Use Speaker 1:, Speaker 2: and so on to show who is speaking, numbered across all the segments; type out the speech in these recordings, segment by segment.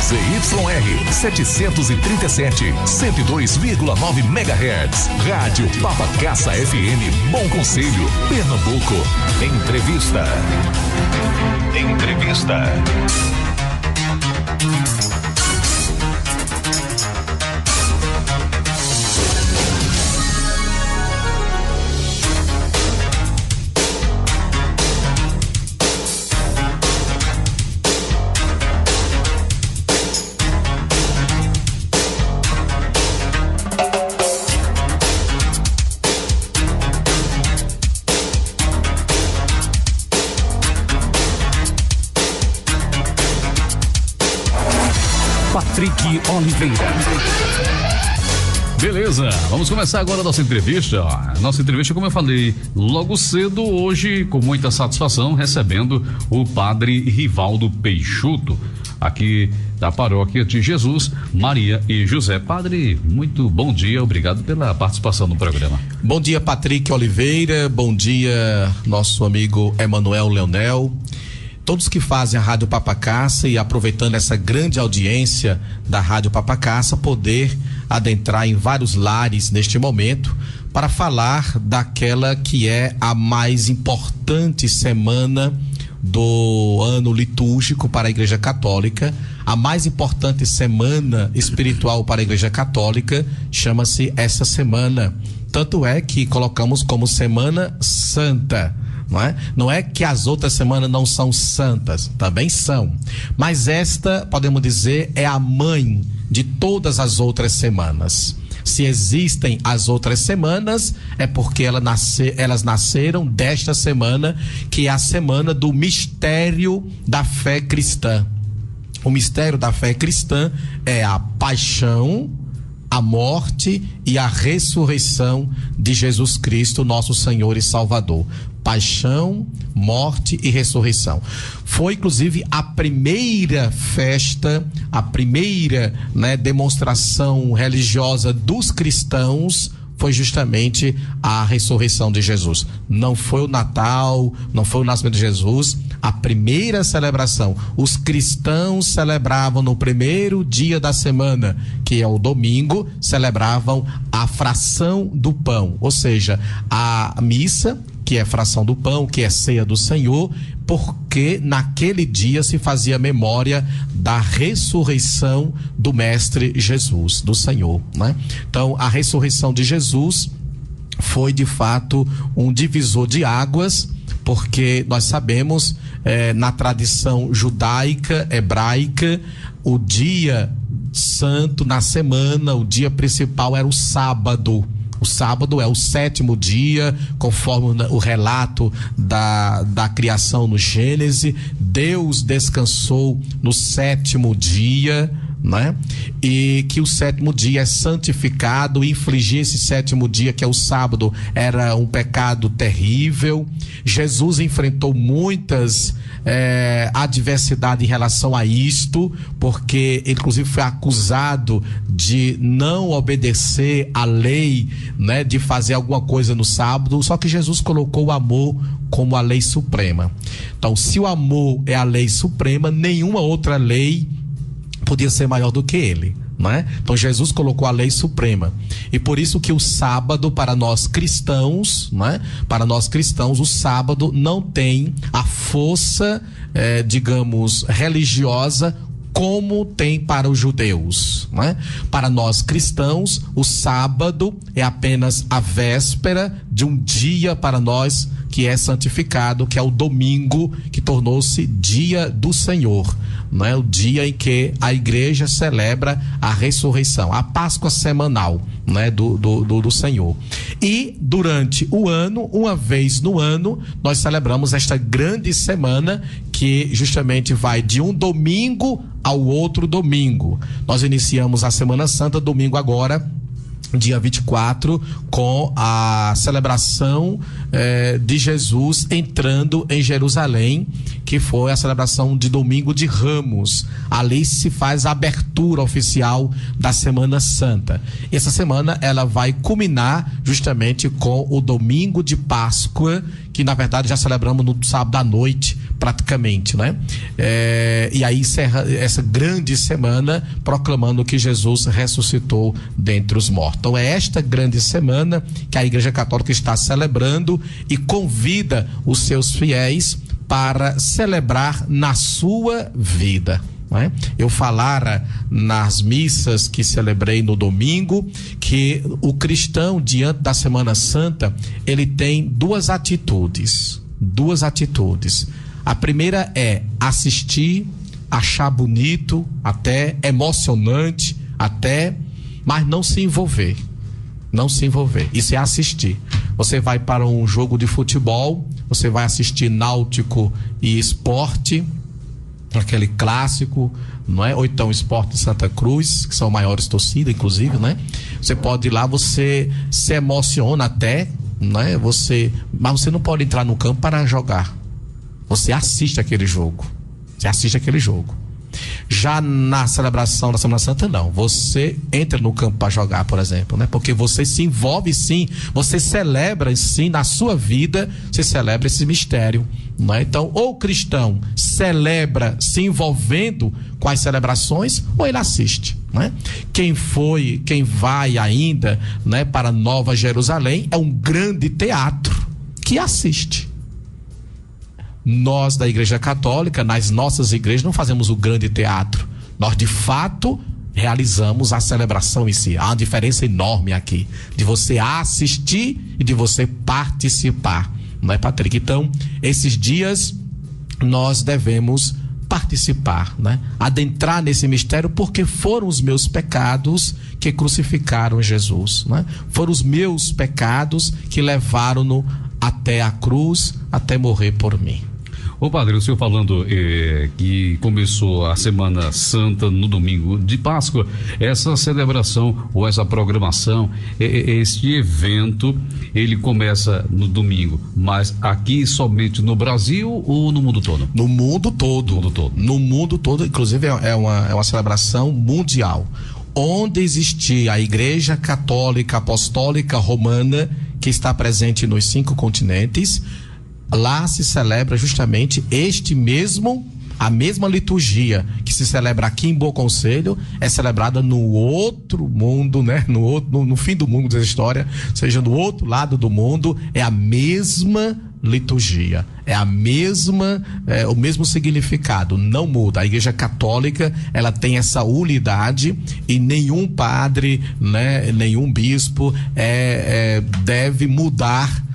Speaker 1: ZYR 737, 102,9 MHz. Rádio Papacaça FM, Bom Conselho, Pernambuco. Entrevista. Patrick Oliveira. Beleza, vamos começar agora a nossa entrevista. Nossa entrevista, como eu falei, logo cedo, hoje, com muita satisfação, recebendo o padre Rivaldo Peixoto, aqui da Paróquia de Jesus, Maria e José. Padre, muito bom dia, obrigado pela participação no programa.
Speaker 2: Bom dia, Patrick Oliveira, bom dia, nosso amigo Emanuel Leonel. Todos que fazem a Rádio Papacaça e aproveitando essa grande audiência da Rádio Papacaça, poder adentrar em vários lares neste momento para falar daquela que é a mais importante semana do ano litúrgico para a Igreja Católica. A mais importante semana espiritual para a Igreja Católica chama-se essa semana. Tanto é que colocamos como Semana Santa. Não é que as outras semanas não são santas, também são, mas esta, podemos dizer, é a mãe de todas as outras semanas. Se existem as outras semanas, é porque elas nasceram desta semana, que é a semana do mistério da fé cristã. O mistério da fé cristã é a paixão, a morte e a ressurreição de Jesus Cristo, nosso Senhor e Salvador. Paixão, morte e ressurreição. Foi inclusive a primeira festa, a primeira demonstração religiosa dos cristãos, foi justamente a ressurreição de Jesus. Não foi o Natal, não foi o nascimento de Jesus. A primeira celebração, os cristãos celebravam no primeiro dia da semana, que é o domingo, celebravam a fração do pão, ou seja, a missa, que é fração do pão, que é ceia do Senhor, porque naquele dia se fazia memória da ressurreição do Mestre Jesus, do Senhor, Então, a ressurreição de Jesus foi de fato um divisor de águas, porque nós sabemos, na tradição judaica, hebraica, o dia santo na semana, o dia principal era o sábado. O sábado é o 7º dia, conforme o relato da criação no Gênesis. Deus descansou no 7º dia, e que o 7º dia é santificado. Infligir esse 7º dia, que é o sábado, era um pecado terrível. Jesus enfrentou muitas adversidades em relação a isto, porque ele inclusive foi acusado de não obedecer à lei, de fazer alguma coisa no sábado. Só que Jesus colocou o amor como a lei suprema. Então, se o amor é a lei suprema, nenhuma outra lei podia ser maior do que ele, Então Jesus colocou a lei suprema, e por isso que o sábado para nós cristãos, Para nós cristãos, o sábado não tem a força, digamos, religiosa como tem para os judeus, Para nós cristãos, o sábado é apenas a véspera de um dia para nós que é santificado, que é o domingo, que tornou-se dia do Senhor, O dia em que a igreja celebra a ressurreição, a Páscoa semanal, do Senhor. E durante o ano, uma vez no ano, nós celebramos esta grande semana, que justamente vai de um domingo ao outro domingo. Nós iniciamos a Semana Santa domingo agora, dia 24, com a celebração de Jesus entrando em Jerusalém, que foi a celebração de Domingo de Ramos. Ali se faz a abertura oficial da Semana Santa. Essa semana ela vai culminar justamente com o Domingo de Páscoa, que na verdade já celebramos no sábado à noite, praticamente, né? E aí encerra essa grande semana proclamando que Jesus ressuscitou dentre os mortos. Então é esta grande semana que a Igreja Católica está celebrando e convida os seus fiéis para celebrar na sua vida. Né? Eu falara nas missas que celebrei no domingo que o cristão, diante da Semana Santa, ele tem duas atitudes. A primeira é assistir, achar bonito, até emocionante, mas não se envolver. Isso é assistir. Você vai para um jogo de futebol, você vai assistir Náutico e Sport, aquele clássico, não é? Ou então Sport de Santa Cruz, que são maiores torcidas, inclusive, né? Você pode ir lá, você se emociona até, né? Mas você não pode entrar no campo para jogar. Você assiste aquele jogo. Já na celebração da Semana Santa, não. Você entra no campo para jogar, por exemplo, né? Porque você se envolve, sim. Você celebra, sim, na sua vida, você celebra esse mistério, não é? Então, ou o cristão celebra se envolvendo com as celebrações, ou ele assiste, né? Quem vai ainda, né, para Nova Jerusalém é um grande teatro que assiste. Nós da Igreja Católica, nas nossas igrejas, não fazemos o grande teatro. Nós, de fato, realizamos a celebração em si. Há uma diferença enorme aqui, de você assistir e de você participar. Não é, Patrick? Então, esses dias, nós devemos participar, né? Adentrar nesse mistério, porque foram os meus pecados que crucificaram Jesus, né? Foram os meus pecados que levaram-no até a cruz, até morrer por mim.
Speaker 1: Ô padre, o senhor falando que começou a Semana Santa no domingo de Páscoa, essa celebração ou essa programação, este evento, ele começa no domingo, mas aqui somente no Brasil ou no mundo todo?
Speaker 2: No mundo todo. No mundo todo, inclusive é uma celebração mundial. Onde existir a Igreja Católica Apostólica Romana, que está presente nos 5 continentes, lá se celebra justamente a mesma liturgia que se celebra aqui em Bom Conselho, é celebrada no outro mundo, né? No fim do mundo da história, seja no outro lado do mundo, é a mesma liturgia, o mesmo significado, não muda. A Igreja Católica, ela tem essa unidade e nenhum padre, né, nenhum bispo deve mudar,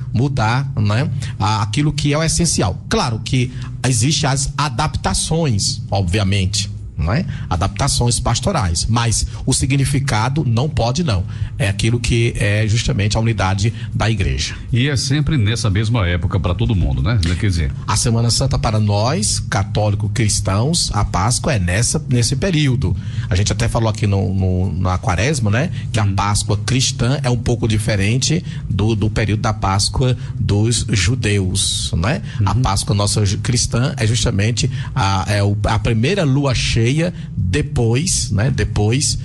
Speaker 2: né, aquilo que é o essencial. Claro que existem as adaptações, obviamente, não é? Adaptações pastorais, mas o significado não pode, não. É aquilo que é justamente a unidade da igreja.
Speaker 1: E é sempre nessa mesma época para todo mundo, né? Quer dizer,
Speaker 2: a Semana Santa para nós, católicos cristãos, a Páscoa é nesse período. A gente até falou aqui na Quaresma, né? Que a Páscoa cristã é um pouco diferente do período da Páscoa dos judeus, né? A Páscoa nossa cristã é justamente a primeira lua cheia depois, né? Depois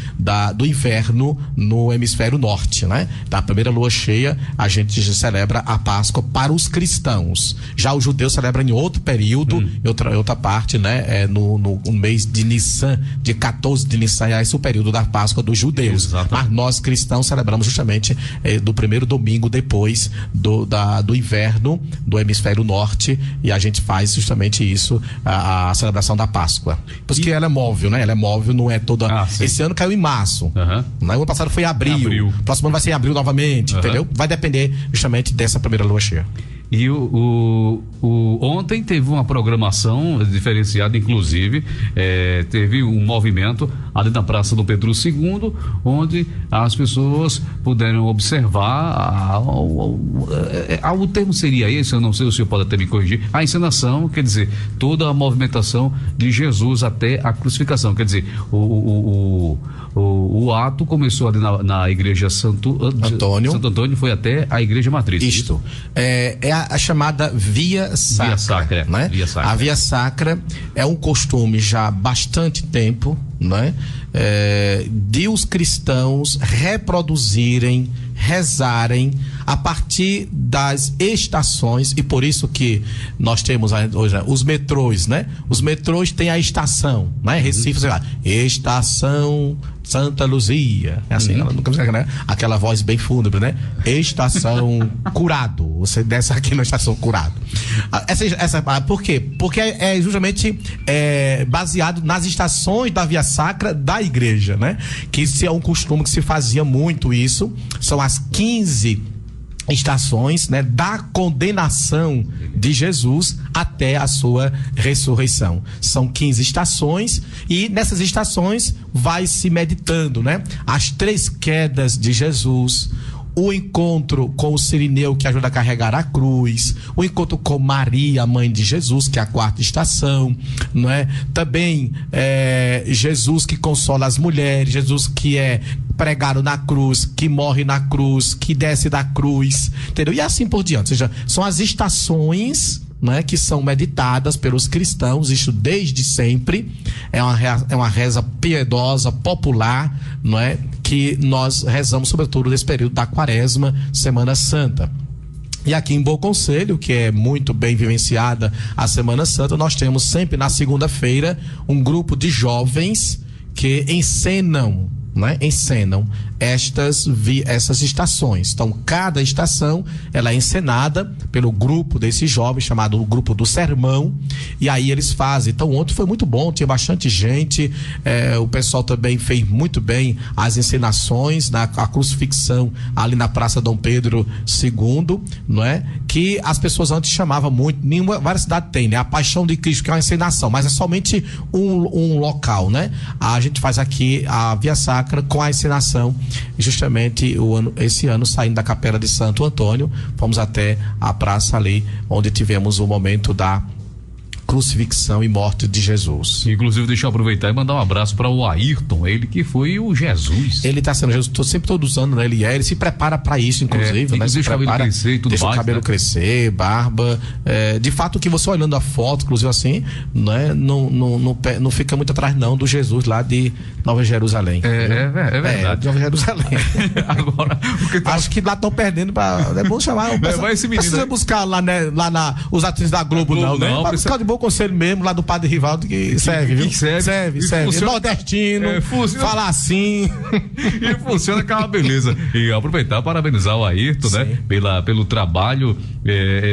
Speaker 2: do inverno no hemisfério norte, né? Da primeira lua cheia, a gente celebra a Páscoa para os cristãos. Já os judeus celebram em outro período, em outra parte, né? No mês de Nissan, dia 14 de Nissan, é esse o período da Páscoa dos judeus. Exatamente. Mas nós cristãos celebramos justamente do primeiro domingo depois do inverno do hemisfério norte, e a gente faz justamente isso, a celebração da Páscoa. Por isso que ela é móvel, né? Ela é móvel, não é toda. Esse ano caiu em março. O ano passado foi em abril. Próximo ano vai ser em abril novamente, entendeu? Vai depender justamente dessa primeira lua cheia.
Speaker 1: E ontem teve uma programação diferenciada, inclusive, teve um movimento ali na Praça do Pedro II, onde as pessoas puderam observar, o termo seria esse, eu não sei, o senhor pode até me corrigir, a encenação, quer dizer, toda a movimentação de Jesus até a crucificação, quer dizer, o ato começou ali na igreja Santo Antônio, foi até a igreja matriz.
Speaker 2: Isto. É a chamada Via Sacra, né?
Speaker 1: Via Sacra.
Speaker 2: A Via Sacra é um costume já há bastante tempo, né? De os cristãos reproduzirem, rezarem a partir das estações, e por isso que nós temos hoje os metrôs, né? Os metrôs têm a estação, né? Recife, sei lá, Estação Santa Luzia, é assim, ela nunca né? Aquela voz bem fúnebre, né? Estação Curado, você desce aqui na Estação Curado. Por quê? Porque é justamente baseado nas estações da Via Sacra da igreja, né? Que isso é um costume que se fazia muito isso, são as 15 estações, né, da condenação de Jesus até a sua ressurreição. São 15 estações e nessas estações vai se meditando, né? As 3 quedas de Jesus, o encontro com o Sirineu que ajuda a carregar a cruz, o encontro com Maria, mãe de Jesus, que é a 4ª estação, não é? Também Jesus que consola as mulheres, Jesus que é pregado na cruz, que morre na cruz, que desce da cruz, entendeu? E assim por diante, ou seja, são as estações, né, que são meditadas pelos cristãos, isso desde sempre, é uma reza piedosa, popular, não é? Que nós rezamos sobretudo nesse período da Quaresma, Semana Santa. E aqui em Bom Conselho, que é muito bem vivenciada a Semana Santa, nós temos sempre na segunda-feira um grupo de jovens que encenam essas estações. Então, cada estação ela é encenada pelo grupo desses jovens, chamado o grupo do Sermão, e aí eles fazem. Então, ontem foi muito bom, tinha bastante gente, o pessoal também fez muito bem as encenações, a crucifixão ali na Praça Dom Pedro II, não é? Que as pessoas antes chamavam muito, várias cidades tem, né? A Paixão de Cristo, que é uma encenação, mas é somente um local, né? A gente faz aqui a Via Sacra com a encenação, justamente esse ano saindo da Capela de Santo Antônio, fomos até a praça ali, onde tivemos o momento da crucifixão e morte de Jesus.
Speaker 1: Inclusive, deixa eu aproveitar e mandar um abraço para o Ayrton, ele que foi o Jesus.
Speaker 2: Ele está sendo Jesus sempre, todos os anos, né? Ele se prepara para isso, inclusive, né?
Speaker 1: Deixa o cabelo crescer e tudo mais.
Speaker 2: Deixa o cabelo crescer, barba. De fato, que você olhando a foto, inclusive assim, né? Não fica muito atrás, não, do Jesus lá de Nova Jerusalém.
Speaker 1: É verdade.
Speaker 2: Nova Jerusalém.
Speaker 1: Agora,
Speaker 2: acho que lá estão perdendo é bom chamar.
Speaker 1: Vai esse menino.
Speaker 2: Precisa buscar lá, né? os atrizes da Globo, não, né? Vai buscar de Bom Conselho mesmo, lá do Padre Rivaldo, que serve, viu?
Speaker 1: Serve.
Speaker 2: Nordestino, fala assim.
Speaker 1: E funciona com uma beleza. E aproveitar, parabenizar o Ayrton, né? Pelo trabalho,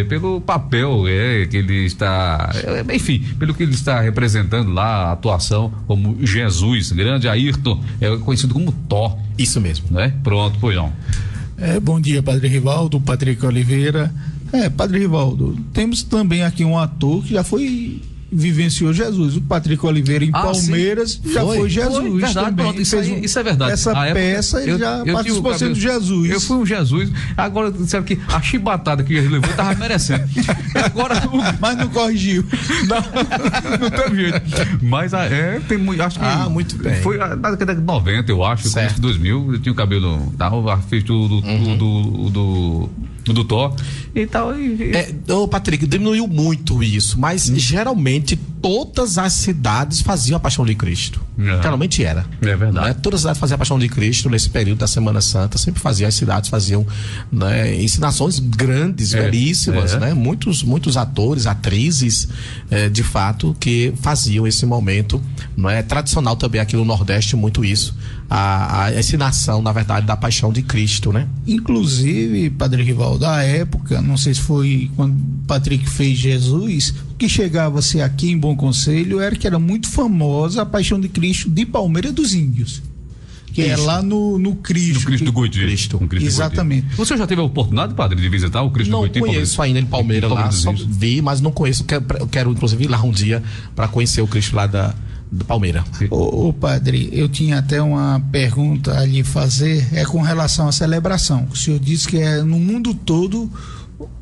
Speaker 1: pelo papel que ele está, enfim, pelo que ele está representando lá, a atuação como Jesus, grande Ayrton, conhecido como Thor.
Speaker 2: Isso mesmo.
Speaker 1: Né? Pronto, foi não.
Speaker 3: Bom dia, Padre Rivaldo, Patrick Oliveira. Padre Rivaldo, temos também aqui um ator que já vivenciou Jesus, o Patrick Oliveira em Palmeiras, já foi Jesus
Speaker 1: verdade,
Speaker 3: também.
Speaker 1: Pronto, isso é verdade.
Speaker 3: Essa peça ele já participou sendo Jesus.
Speaker 1: Eu fui um Jesus, agora disseram que a chibatada que ele levou tava merecendo. Agora,
Speaker 3: mas não corrigiu.
Speaker 1: Não teve jeito. Mas tem muito, acho que
Speaker 2: muito bem.
Speaker 1: Foi na década de 90, eu acho, começo de 2000, eu tinha o cabelo, fez tudo do Thor e tal.
Speaker 2: Patrick, diminuiu muito isso, mas geralmente todas as cidades faziam a Paixão de Cristo. Geralmente era.
Speaker 1: É verdade.
Speaker 2: Né? Todas as cidades faziam a Paixão de Cristo nesse período da Semana Santa, sempre faziam, as cidades faziam, né, ensinações grandes, belíssimas, né? Muitos atores, atrizes, de fato, que faziam esse momento, não é tradicional também aqui no Nordeste, muito isso, a ensinação, na verdade, da Paixão de Cristo, né?
Speaker 3: Inclusive, Padre Rivaldo, da época, não sei se foi quando Patrick fez Jesus, o que chegava-se aqui em Bom Conselho era que era muito famosa a Paixão de Cristo de Palmeira dos Índios, que é lá no Cristo.
Speaker 1: No Cristo do Goiti.
Speaker 3: Exatamente.
Speaker 1: Você já teve a oportunidade, padre, de visitar o Cristo do Goiti?
Speaker 2: Não conheço ainda em Palmeira lá, só vi, mas não conheço. Quero inclusive ir lá um dia para conhecer o Cristo lá do Palmeira.
Speaker 3: Ô padre, eu tinha até uma pergunta a lhe fazer, com relação à celebração. O senhor disse que no mundo todo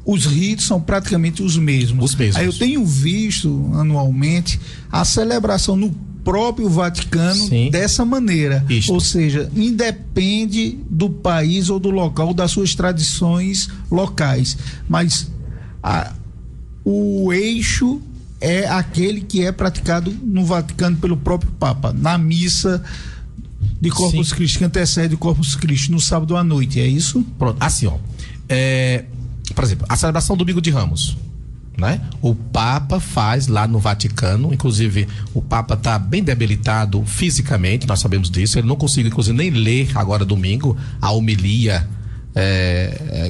Speaker 3: os ritos são praticamente os mesmos. Aí eu tenho visto anualmente a celebração no próprio Vaticano dessa maneira. Ou seja, independe do país ou do local, das suas tradições locais. Mas O eixo é aquele que é praticado no Vaticano pelo próprio Papa, na missa de Corpus Christi, que antecede o Corpus Christi no sábado à noite, é isso?
Speaker 2: Pronto, assim, ó. Por exemplo, a celebração do Domingo de Ramos, né? O Papa faz lá no Vaticano, inclusive o Papa está bem debilitado fisicamente, nós sabemos disso, ele não conseguiu inclusive nem ler agora domingo a homilia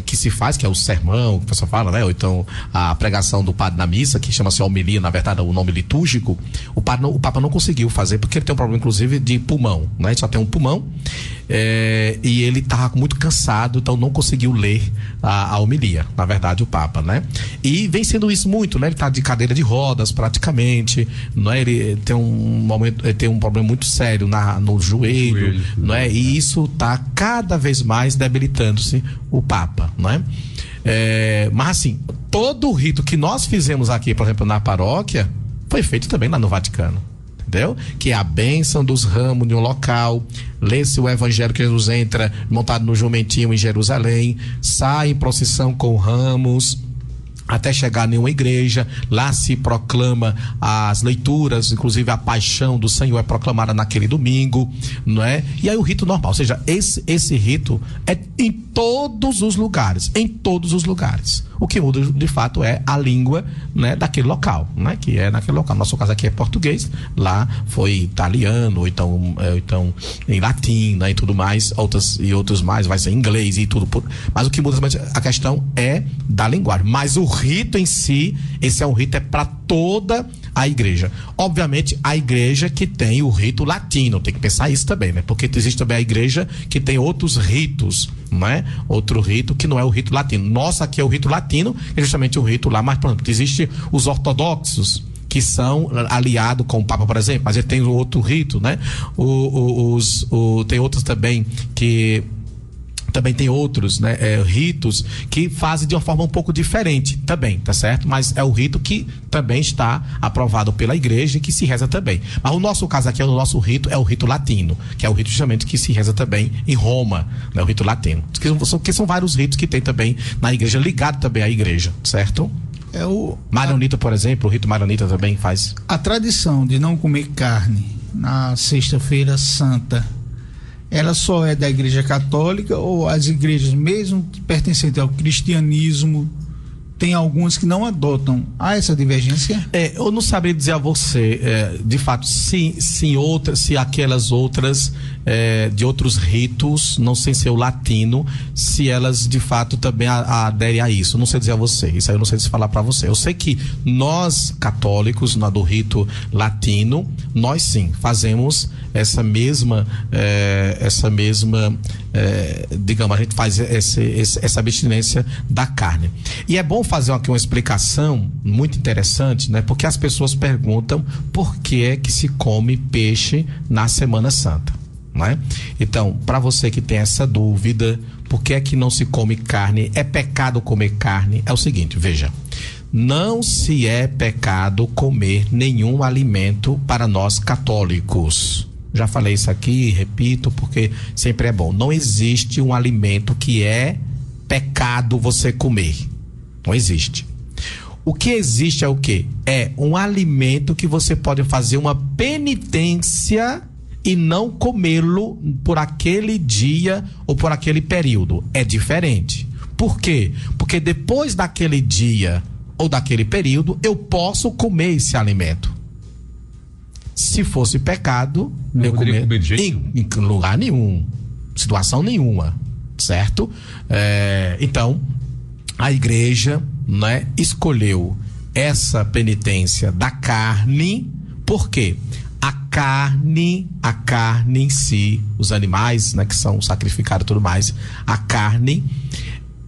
Speaker 2: que se faz, que é o sermão, que o pessoal fala, né? Ou então a pregação do padre na missa, que chama-se homilia, na verdade o nome litúrgico. O Papa não conseguiu fazer, porque ele tem um problema inclusive de pulmão, né? Ele só tem um pulmão, e ele estava muito cansado, então não conseguiu ler a homilia, na verdade, o Papa, né? E vem sendo isso muito, né? Ele está de cadeira de rodas praticamente, não é? Ele tem um problema muito sério no joelho, não é? E isso está cada vez mais debilitando-se o Papa, não é? Mas assim, todo o rito que nós fizemos aqui, por exemplo, na paróquia, foi feito também lá no Vaticano, entendeu? Que é a bênção dos ramos de um local, lê-se o evangelho que Jesus entra montado no jumentinho em Jerusalém, sai em procissão com ramos até chegar em uma igreja, lá se proclama as leituras, inclusive a paixão do Senhor é proclamada naquele domingo, não é? E aí o rito normal, ou seja, esse rito é em todos os lugares, o que muda de fato é a língua, né, daquele local, né, que é naquele local. No nosso caso aqui é português, lá foi italiano, ou então em latim, né, e tudo mais, outros mais, vai ser inglês e tudo, mas o que muda a questão é da linguagem, mas o rito em si, esse é um rito para toda a igreja. Obviamente, a igreja que tem o rito latino, tem que pensar isso também, né? Porque existe também a igreja que tem outros ritos, né? Outro rito que não é o rito latino. Nossa, aqui é o rito latino, é justamente o rito lá, mas, por exemplo, existe os ortodoxos, que são aliados com o Papa, por exemplo, mas ele tem outro rito, né? Tem outros também que também tem outros, né, ritos que fazem de uma forma um pouco diferente também, tá certo? Mas é o rito que também está aprovado pela igreja e que se reza também. Mas o nosso caso aqui, o nosso rito é o rito latino, que é o rito justamente que se reza também em Roma, né, o rito latino. Que são vários ritos que tem também na igreja, ligado também à igreja, certo? Maronita, por exemplo, o rito maronita também faz.
Speaker 3: A tradição de não comer carne na Sexta-feira Santa, ela só é da Igreja Católica, ou as igrejas mesmo pertencentes ao cristianismo, tem algumas que não adotam? Há essa divergência?
Speaker 2: Eu não saberia dizer a você, de fato, se aquelas outras de outros ritos, não sei se é o latino, se elas de fato também aderem a isso. Não sei dizer a você, isso aí eu não sei se falar para você. Eu sei que nós católicos, do rito latino, nós sim fazemos essa mesma digamos, a gente faz essa abstinência da carne. E é bom fazer aqui uma explicação muito interessante, né? Porque as pessoas perguntam por que é que se come peixe na Semana Santa, né? Então, para você que tem essa dúvida, por que é que não se come carne? É pecado comer carne? É o seguinte, veja, não se é pecado comer nenhum alimento para nós católicos. Já falei isso aqui, repito, porque sempre é bom. Não existe um alimento que é pecado você comer. Não existe. O que existe é o quê? É um alimento que você pode fazer uma penitência e não comê-lo por aquele dia ou por aquele período. É diferente. Por quê? Porque depois daquele dia ou daquele período, eu posso comer esse alimento. Se fosse pecado,
Speaker 1: não poderia comer de jeito
Speaker 2: em lugar nenhum, situação nenhuma, certo? Então, a igreja, né, escolheu essa penitência da carne. Por quê? A carne em si, os animais, né, que são sacrificados e tudo mais, a carne,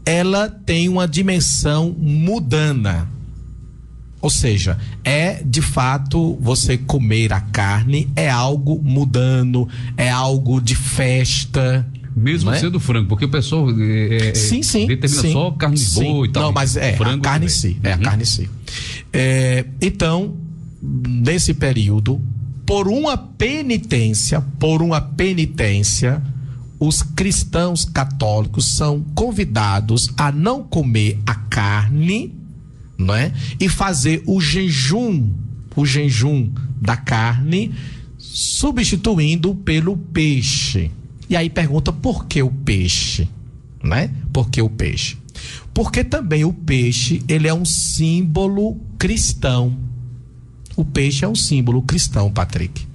Speaker 2: ela tem uma dimensão mundana. Ou seja, de fato, você comer a carne é algo mundano, é algo de festa.
Speaker 1: Mesmo sendo frango, porque o pessoal determina só carne de boi e tal.
Speaker 2: Não, mas a carne em si. A carne em si. Então, nesse período, por uma penitência, os cristãos católicos são convidados a não comer a carne não é? E fazer o jejum da carne, substituindo pelo peixe. E aí pergunta, por que o peixe? Né? Por que o peixe? Porque também o peixe, ele é um símbolo cristão. O peixe é um símbolo cristão, Patrick.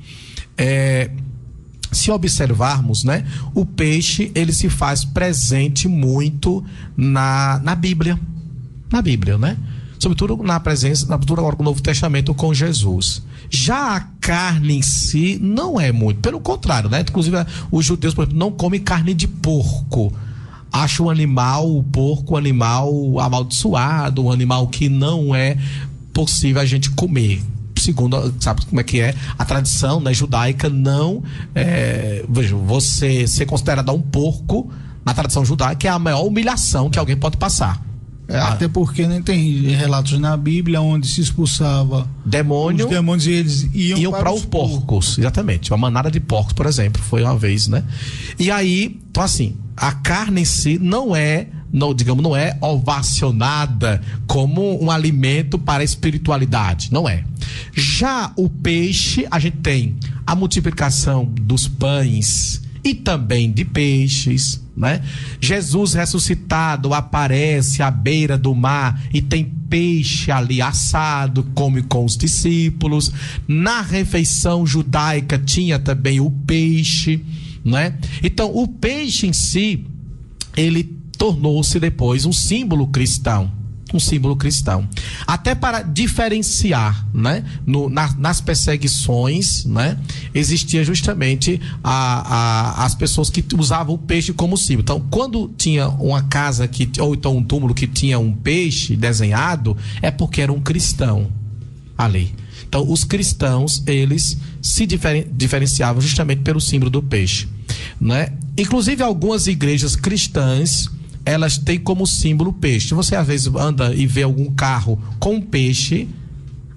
Speaker 2: Se observarmos, né? O peixe, ele se faz presente muito na Bíblia. Na Bíblia, né? Sobretudo agora com o Novo Testamento com Jesus. Já a carne em si não é muito, pelo contrário, né? Inclusive os judeus, por exemplo, não comem carne de porco. Acham o porco, um animal amaldiçoado, um animal que não é possível a gente comer. Segundo, sabe como é que é? A tradição, né, judaica não... veja, você ser considerado um porco, na tradição judaica, é a maior humilhação que alguém pode passar.
Speaker 3: Até porque nem tem relatos na Bíblia onde se expulsava os demônios e eles iam para os porcos.
Speaker 2: Exatamente, uma manada de porcos, por exemplo, foi uma vez, né? E aí, então assim, a carne em si não é ovacionada como um alimento para a espiritualidade, não é. Já o peixe, a gente tem a multiplicação dos pães e também de peixes, né? Jesus ressuscitado aparece à beira do mar e tem peixe ali assado, come com os discípulos. Na refeição judaica tinha também o peixe, né? Então o peixe em si, ele tornou-se depois um símbolo cristão. Até para diferenciar, né? Nas perseguições, né? Existia justamente as pessoas que usavam o peixe como símbolo. Então, quando tinha uma casa ou então um túmulo que tinha um peixe desenhado, é porque era um cristão ali. Então, os cristãos, eles se diferenciavam justamente pelo símbolo do peixe, né? Inclusive, algumas igrejas cristãs, elas têm como símbolo peixe. Você às vezes anda e vê algum carro com peixe,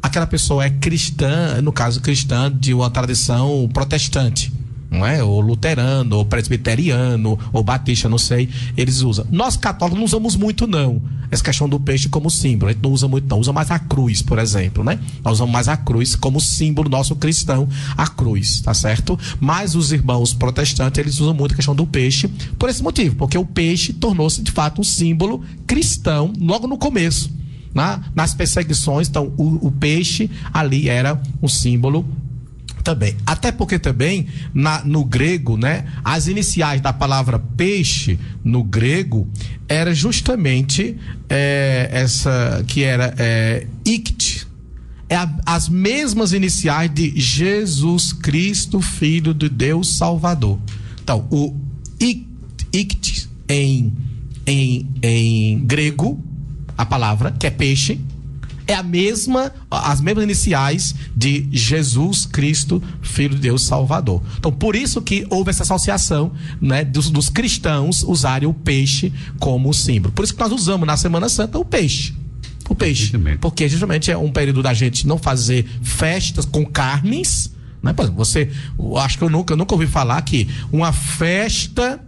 Speaker 2: aquela pessoa é cristã, no caso cristã de uma tradição protestante, não é? Ou luterano, ou presbiteriano, ou batista, não sei, eles usam. Nós católicos não usamos muito não, essa questão do peixe como símbolo, a gente não usa muito não, usa mais a cruz, por exemplo, né? Nós usamos mais a cruz como símbolo nosso cristão, a cruz, tá certo? Mas os irmãos protestantes, eles usam muito a questão do peixe, por esse motivo, porque o peixe tornou-se de fato um símbolo cristão, logo no começo, nas perseguições. Então o peixe ali era um símbolo também, até porque também no grego, né, as iniciais da palavra peixe no grego era justamente essa que era ikt, as mesmas iniciais de Jesus Cristo, Filho de Deus Salvador. Então o ikt em grego, a palavra que é peixe, é as mesmas iniciais de Jesus Cristo, Filho de Deus Salvador. Então, por isso que houve essa associação, né, dos cristãos usarem o peixe como símbolo. Por isso que nós usamos na Semana Santa o peixe. O peixe. Porque justamente é um período da gente não fazer festas com carnes, né? Por exemplo, acho que eu nunca ouvi falar que uma festa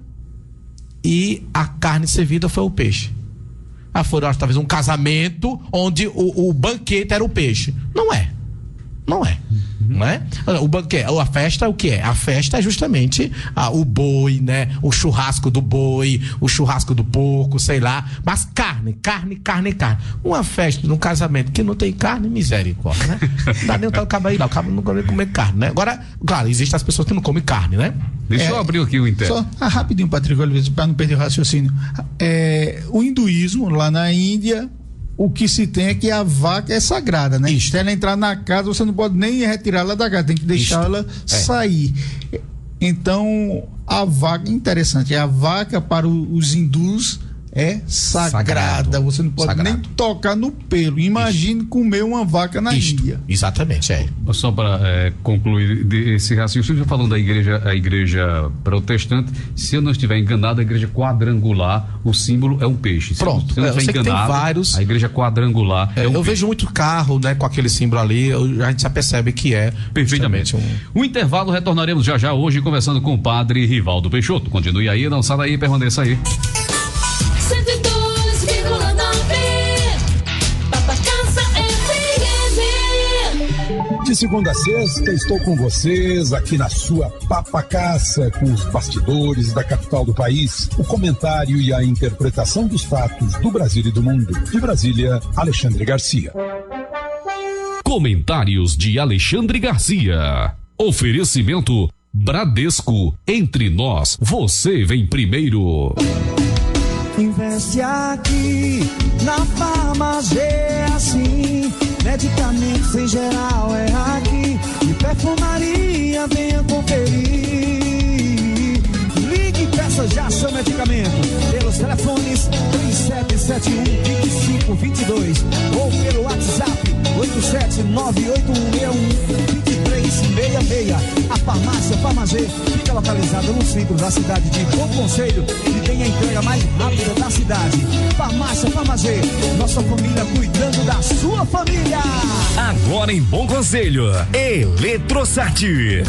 Speaker 2: e a carne servida foi o peixe. Foram talvez um casamento onde o banquete era o peixe. Não é. Não é. O banquete, a festa, o que é? A festa é justamente o boi, né? O churrasco do boi, o churrasco do porco, sei lá. Mas carne. Uma festa num casamento que não tem carne, misericórdia, né? Não dá nem o cabo aí, não. O cabo não come comer carne, né? Agora, claro, existem as pessoas que não comem carne, né?
Speaker 1: Deixa eu abrir aqui o interno.
Speaker 3: Só rapidinho, Patrick, para não perder o raciocínio. O hinduísmo, lá na Índia, o que se tem é que a vaca é sagrada, né? Se ela entrar na casa, você não pode nem retirá-la da casa, tem que deixá-la sair. Então, a vaca, interessante, a vaca para os hindus é sagrada. Você não pode nem tocar no pelo. Imagine comer uma vaca na Índia.
Speaker 2: Exatamente,
Speaker 1: Só para concluir esse raciocínio, já falando da igreja protestante, se eu não estiver enganado, a igreja quadrangular, o símbolo é um peixe.
Speaker 2: Pronto.
Speaker 1: Se eu não estiver enganado, tem vários. A igreja quadrangular é um peixe.
Speaker 2: Vejo muito carro, né, com aquele símbolo ali, a gente já percebe que é
Speaker 1: perfeitamente. O intervalo, retornaremos já hoje conversando com o padre Rivaldo Peixoto. Continue aí, não sai daí, permaneça aí.
Speaker 4: 102,9 Papacá. segunda a sexta, estou com vocês aqui na sua Papacaça, com os bastidores da capital do país, o comentário e a interpretação dos fatos do Brasil e do mundo. De Brasília, Alexandre Garcia.
Speaker 1: Comentários de Alexandre Garcia. Oferecimento Bradesco. Entre nós, você vem primeiro.
Speaker 5: Investe aqui na Farmagê, é assim. Medicamentos em geral é aqui. E perfumaria, venha conferir. Ligue e peça já seu medicamento pelos telefones 3771-2522 ou pelo WhatsApp 87981612366. A farmácia Farmagê fica localizada no centro da cidade de Bom Conselho e tem a entrega mais rápida da cidade. Farmácia Farmagê, nossa família cuidando da sua família.
Speaker 6: Agora em Bom Conselho, Eletrosat,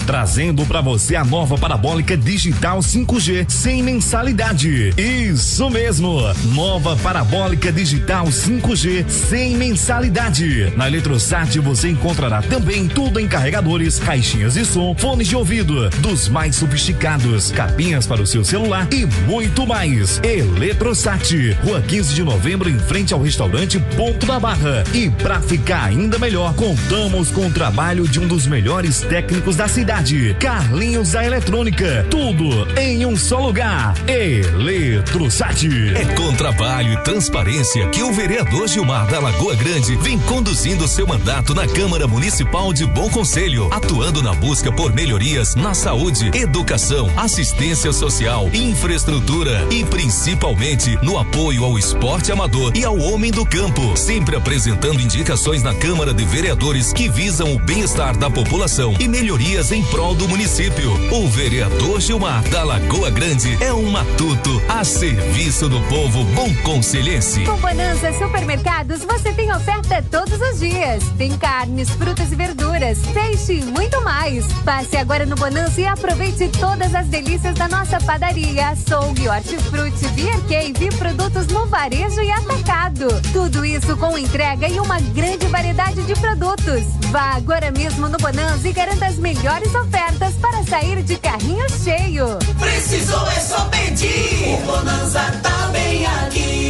Speaker 6: trazendo pra você a nova parabólica digital 5G sem mensalidade. Isso mesmo, nova parabólica digital 5G sem mensalidade. Na Eletrosat você encontrará também tudo em carregadores, caixinhas de som, fones de ouvido, dos mais sofisticados, capinhas para o seu celular e muito mais. Eletrosat, Rua 15 de Novembro, em frente ao restaurante Ponto da Barra. E pra ficar ainda melhor, contamos com o trabalho de um dos melhores técnicos da cidade, Carlinhos da Eletrônica. Tudo em um só lugar. Eletrosat.
Speaker 7: É com trabalho e transparência que o vereador Gilmar da Lagoa Grande vem conduzindo seu mandato na Câmara Municipal de Bom Conselho, atuando na busca por melhorias na saúde, educação, assistência social, infraestrutura e principalmente no apoio ao esporte amador e ao homem do campo, sempre apresentando indicações na Câmara de Vereadores que visam o bem-estar da população e melhorias em prol do município. O vereador Gilmar da Lagoa Grande é um matuto a serviço do povo bonconselhense.
Speaker 8: Com Bonança Supermercados você tem oferta todos os dias. Tem carnes, frutas e verduras, peixe e muito mais. Passe agora no Bonança e aproveite todas as delícias da nossa padaria, açougue, hortifruti, beer cave, produtos no varejo e atacado. Tudo isso com entrega e uma grande variedade de produtos. Vá agora mesmo no Bonança e garanta as melhores ofertas para sair de carrinho cheio.
Speaker 9: Precisou é só pedir. O Bonança tá bem aqui.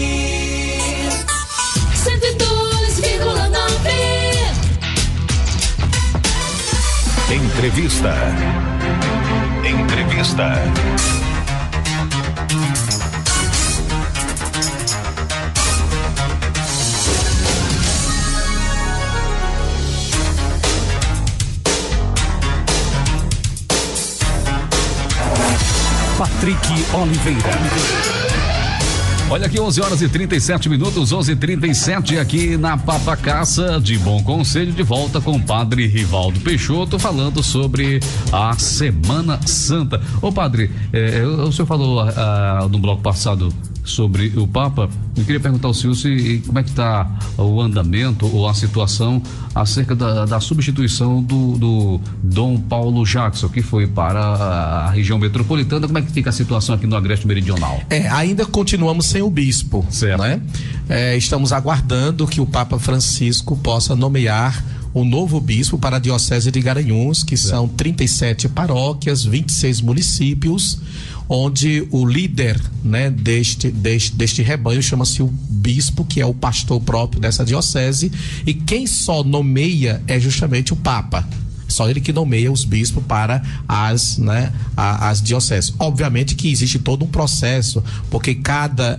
Speaker 9: 102,9.
Speaker 7: Entrevista.
Speaker 1: Patrick Oliveira. Olha aqui, 11h37, 11h37 aqui na Papacaça de Bom Conselho, de volta com o padre Rivaldo Peixoto, falando sobre a Semana Santa. Ô padre, o senhor falou no bloco passado sobre o Papa. Eu queria perguntar ao senhor como é que está o andamento ou a situação acerca da substituição do Dom Paulo Jackson, que foi para a região metropolitana. Como é que fica a situação aqui no Agreste Meridional?
Speaker 2: Ainda continuamos sem o bispo, certo, né? Estamos aguardando que o Papa Francisco possa nomear o novo bispo para a Diocese de Garanhuns, que são 37 paróquias, 26 municípios, onde o líder, né, deste rebanho chama-se o bispo, que é o pastor próprio dessa diocese, e quem só nomeia é justamente o Papa. Só ele que nomeia os bispos para as dioceses. Obviamente que existe todo um processo, porque em cada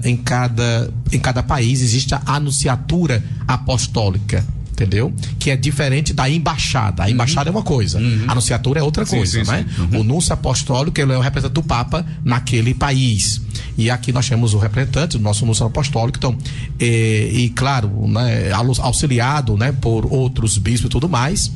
Speaker 2: país existe a anunciatura apostólica, entendeu? Que é diferente da embaixada. A embaixada é uma coisa, a anunciatura é outra coisa, né? O núncio apostólico, ele é o representante do Papa naquele país. E aqui nós temos o representante do nosso núncio apostólico, então, claro, né, auxiliado, né, por outros bispos e tudo mais.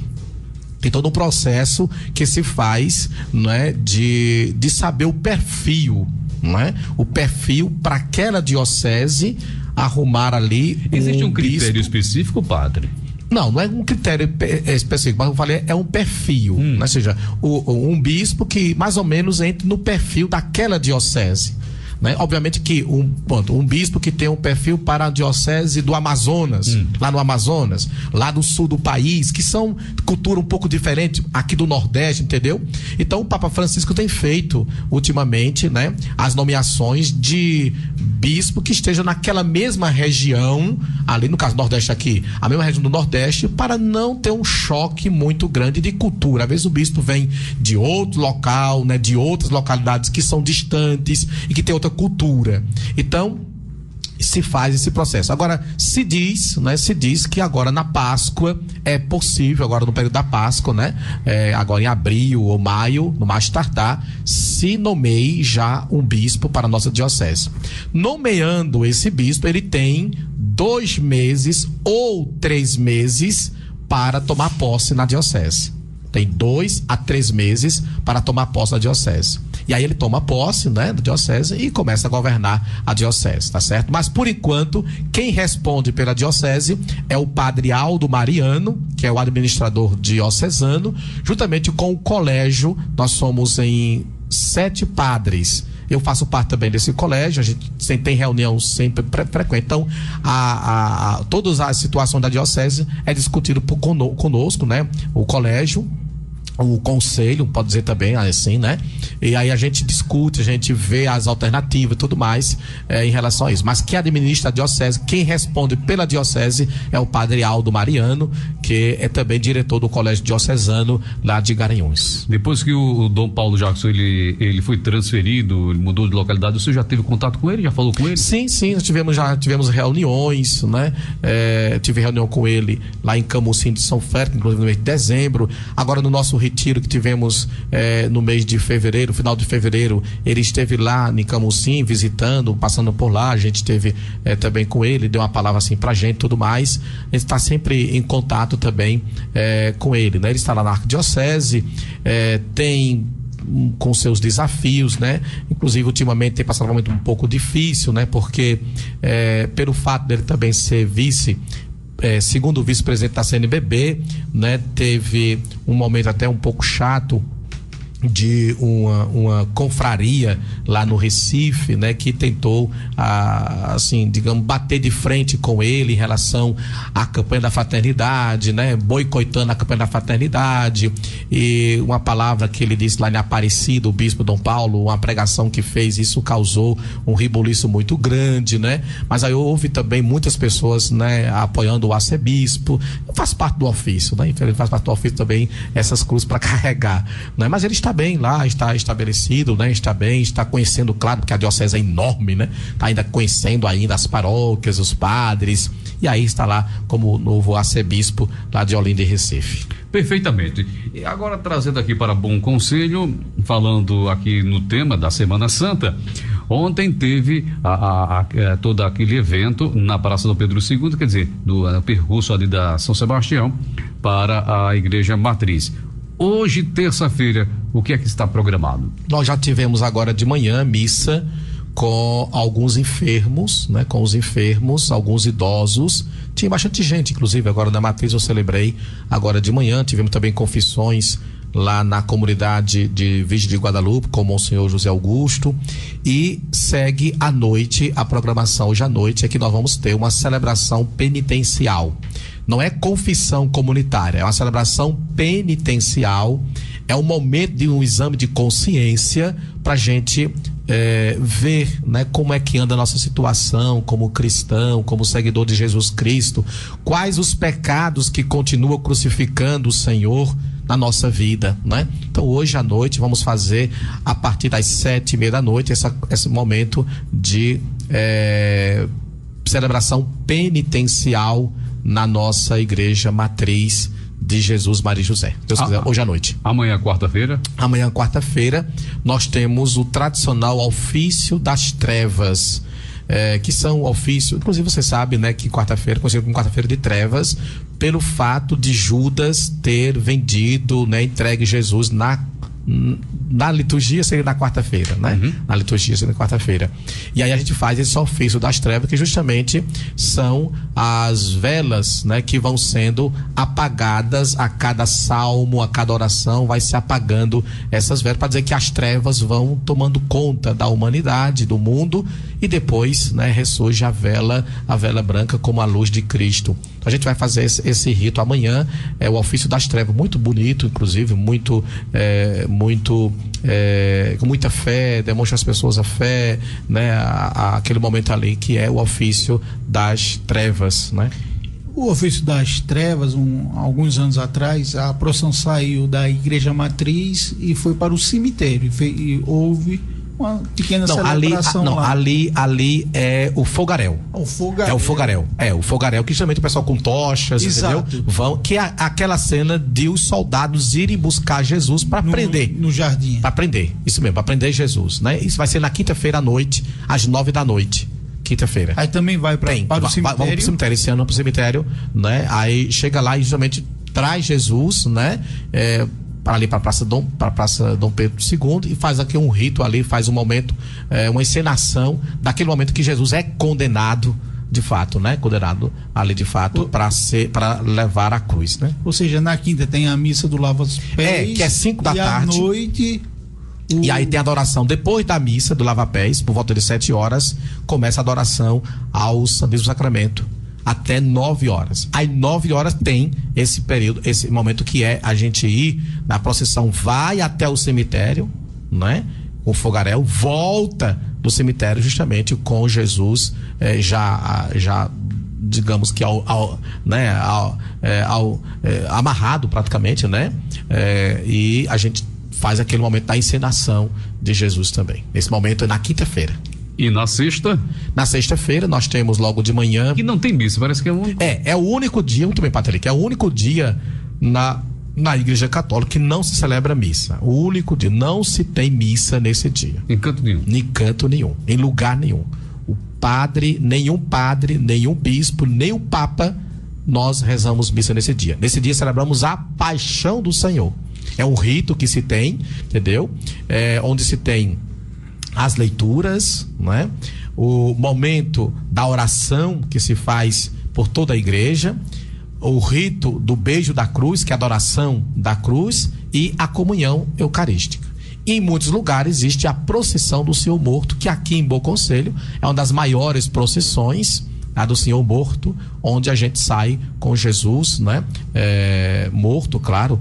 Speaker 2: Tem todo um processo que se faz, né, de saber o perfil, né? O perfil para aquela diocese arrumar ali.
Speaker 1: Existe um critério específico, padre?
Speaker 2: Não é um critério específico, mas eu falei, é um perfil, né? Ou seja, um bispo que mais ou menos entre no perfil daquela diocese. né? Obviamente que um bispo que tem um perfil para a diocese do Amazonas, lá no Amazonas, lá do sul do país, que são cultura um pouco diferente aqui do Nordeste, entendeu? Então o Papa Francisco tem feito ultimamente, né, as nomeações de bispo que esteja naquela mesma região, ali no caso Nordeste aqui, a mesma região do Nordeste, para não ter um choque muito grande de cultura. Às vezes o bispo vem de outro local, né, de outras localidades que são distantes e que tem outra cultura. Então se faz esse processo. Agora, se diz que agora na Páscoa é possível, agora no período da Páscoa, né? Agora em abril ou maio, no mais tardar, se nomeie já um bispo para a nossa diocese. Nomeando esse bispo, ele tem 2 meses ou 3 meses para tomar posse na diocese. Tem 2 a 3 meses para tomar posse na diocese. E aí ele toma posse, né, da diocese e começa a governar a diocese, tá certo? Mas por enquanto, quem responde pela diocese é o padre Aldo Mariano, que é o administrador diocesano, juntamente com o colégio. Nós somos em 7 padres. Eu faço parte também desse colégio, a gente tem reunião sempre frequente. Então, todas as situações da diocese é discutido conosco, né? O colégio, o conselho, pode dizer também assim, né? E aí a gente discute, a gente vê as alternativas e tudo mais em relação a isso. Mas quem administra a diocese, quem responde pela diocese é o padre Aldo Mariano, que é também diretor do colégio diocesano lá de Garanhuns.
Speaker 1: Depois que o Dom Paulo Jackson ele foi transferido, ele mudou de localidade, você já teve contato com ele? Já falou com ele?
Speaker 2: Sim, nós tivemos reuniões, né? Tive reunião com ele lá em Camusim de São Félix, inclusive no mês de dezembro. Agora no nosso retiro que tivemos no mês de fevereiro, final de fevereiro, ele esteve lá em Camusim visitando, passando por lá, a gente esteve também com ele, deu uma palavra assim pra gente, tudo mais. A gente está sempre em contato também com ele, né? Ele está lá na arquidiocese, tem com seus desafios, né? Inclusive ultimamente tem passado um momento um pouco difícil, né? Porque pelo fato dele também ser segundo vice-presidente da CNBB, né, teve um momento até um pouco chato de uma confraria lá no Recife, né, que tentou assim, digamos, bater de frente com ele em relação à campanha da fraternidade, né, boicotando a campanha da fraternidade. E uma palavra que ele disse lá em Aparecida, o bispo Dom Paulo, uma pregação que fez, isso causou um rebuliço muito grande, né? Mas aí houve também muitas pessoas, né, apoiando o arcebispo. Faz parte do ofício, né? Ele faz parte do ofício também essas cruzes para carregar, né? Mas ele está bem lá, está estabelecido, né? Está bem, está conhecendo, claro, porque a diocese é enorme, né? Está ainda conhecendo ainda as paróquias, os padres, e aí está lá como novo arcebispo lá de Olinda e Recife.
Speaker 1: Perfeitamente. E agora trazendo aqui para Bom Conselho, falando aqui no tema da Semana Santa, ontem teve todo aquele evento na Praça do Pedro II, quer dizer, do percurso ali da São Sebastião para a Igreja Matriz. Hoje, terça-feira, o que é que está programado? Nós já tivemos agora de manhã missa com alguns enfermos, né? Com os enfermos, alguns idosos. Tinha bastante gente, inclusive, agora na Matriz eu celebrei agora de manhã. Tivemos também confissões lá na comunidade de Virgem de Guadalupe com o Monsenhor José Augusto. E segue à noite a programação. Hoje à noite é que nós vamos ter uma celebração penitencial. Não é confissão comunitária, é uma celebração penitencial. É um momento de um exame de consciência para a gente ver, né, como é que anda a nossa situação como cristão, como seguidor de Jesus Cristo, quais os pecados que continuam crucificando o Senhor na nossa vida, né? Então hoje à noite vamos fazer, a partir das 7:30 da noite, esse momento de celebração penitencial na nossa Igreja Matriz de Jesus, Maria e José. Deus quiser, hoje à noite. Amanhã, quarta-feira? Amanhã, quarta-feira, nós temos o tradicional ofício das trevas, que são ofício, inclusive você sabe, né, que quarta-feira, conhecido como quarta-feira de trevas, pelo fato de Judas ter vendido, né, entregue Jesus na
Speaker 2: Na liturgia seria na quarta-feira, né? Na liturgia seria na quarta-feira. E aí a gente faz esse ofício das trevas, que justamente são as velas, né? Que vão sendo apagadas a cada salmo, a cada oração, vai se apagando essas velas, para dizer que as trevas vão tomando conta da humanidade, do mundo, e depois, né? Ressurge a vela branca como a luz de Cristo. Então a gente vai fazer esse rito amanhã, o ofício das trevas, muito bonito, inclusive, com muita fé, demonstra às pessoas a fé, né? Aquele momento ali que é o ofício das trevas, né?
Speaker 3: O ofício das trevas, alguns anos atrás, a procissão saiu da igreja matriz e foi para o cemitério, e houve uma pequena celebração lá.
Speaker 2: Ali é o fogaréu.
Speaker 3: O fogaréu.
Speaker 2: É o fogaréu. O fogaréu, que geralmente o pessoal com tochas, entendeu? Que é aquela cena de os soldados irem buscar Jesus para prender.
Speaker 3: No jardim.
Speaker 2: Para prender, isso mesmo, para prender Jesus, né? Isso vai ser na quinta-feira à noite, às 9h, quinta-feira.
Speaker 3: Aí também vai para o cemitério.
Speaker 2: Vamos pro cemitério, esse ano pro cemitério, né? Aí chega lá e justamente traz Jesus, né? Ali para a Praça Dom Pedro II, e faz aqui um rito ali, faz um momento, uma encenação daquele momento que Jesus é condenado de fato, né? Condenado ali de fato para levar a cruz, né?
Speaker 3: Ou seja, na quinta tem a missa do Lava os Pés,
Speaker 2: que é 5 da tarde.
Speaker 3: À noite.
Speaker 2: E aí tem a adoração depois da missa do Lava Pés, por volta de 7 horas, começa a adoração ao Santíssimo Sacramento. Até 9 horas. Aí 9 horas tem esse período, esse momento que é a gente ir na procissão, vai até o cemitério, né? O fogaréu volta do cemitério justamente com Jesus já digamos que amarrado praticamente, né? E a gente faz aquele momento da encenação de Jesus também. Esse momento é na quinta-feira.
Speaker 1: E na sexta?
Speaker 2: Na sexta-feira nós temos logo de manhã.
Speaker 1: Que não tem missa, parece que é o único.
Speaker 2: É o único dia, muito bem, Patrick, é o único dia na Igreja Católica que não se celebra missa. O único dia, não se tem missa nesse dia.
Speaker 1: Em canto nenhum.
Speaker 2: Em canto nenhum, em lugar nenhum. Nenhum padre, nenhum bispo, nem o Papa, nós rezamos missa nesse dia. Nesse dia celebramos a Paixão do Senhor. É um rito que se tem, entendeu? Onde se tem as leituras, né? O momento da oração que se faz por toda a igreja, o rito do beijo da cruz, que é a adoração da cruz, e a comunhão eucarística. E em muitos lugares existe a procissão do Senhor Morto, que aqui em Bom Conselho é uma das maiores procissões, a do Senhor Morto, onde a gente sai com Jesus, né? Morto, claro,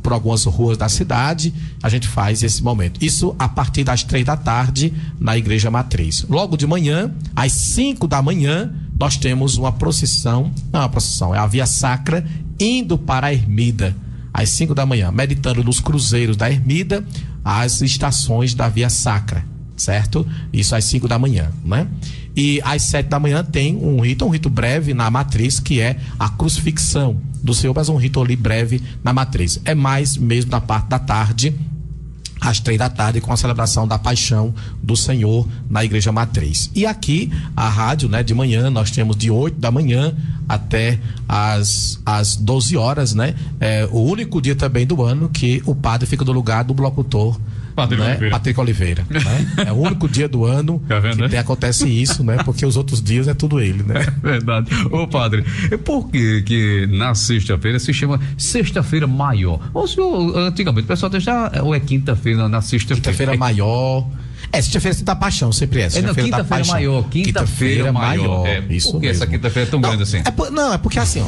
Speaker 2: por algumas ruas da cidade, a gente faz esse momento. Isso a partir das 3 da tarde na Igreja Matriz. Logo de manhã, às 5 da manhã, nós temos uma procissão, não é uma procissão, é a Via Sacra indo para a Ermida, às 5 da manhã, meditando nos cruzeiros da Ermida, as estações da Via Sacra, certo? Isso às 5 da manhã, né? E às 7 da manhã tem um rito breve na matriz, que é a crucifixão do Senhor, mas um rito ali breve na matriz. É mais mesmo na parte da tarde, às 3 da tarde, com a celebração da Paixão do Senhor na Igreja Matriz. E aqui, a rádio, né, de manhã, nós temos de 8 da manhã até às 12 horas, né? É o único dia também do ano que o padre fica no lugar do locutor, Patrick Oliveira, né? É o único dia do ano que acontece isso, né? Porque os outros dias é tudo ele, né?
Speaker 1: É verdade. Ô padre, por que na sexta-feira se chama Sexta-feira Maior? Ou se antigamente o pessoal ou é quinta-feira na sexta-feira?
Speaker 2: Quinta-feira Maior. Sexta-feira da Paixão, sempre é.
Speaker 1: Quinta-feira Maior. Quinta-feira Maior.
Speaker 2: Isso
Speaker 1: por que
Speaker 2: mesmo.
Speaker 1: Essa quinta-feira é tão grande assim?
Speaker 2: É porque assim, ó.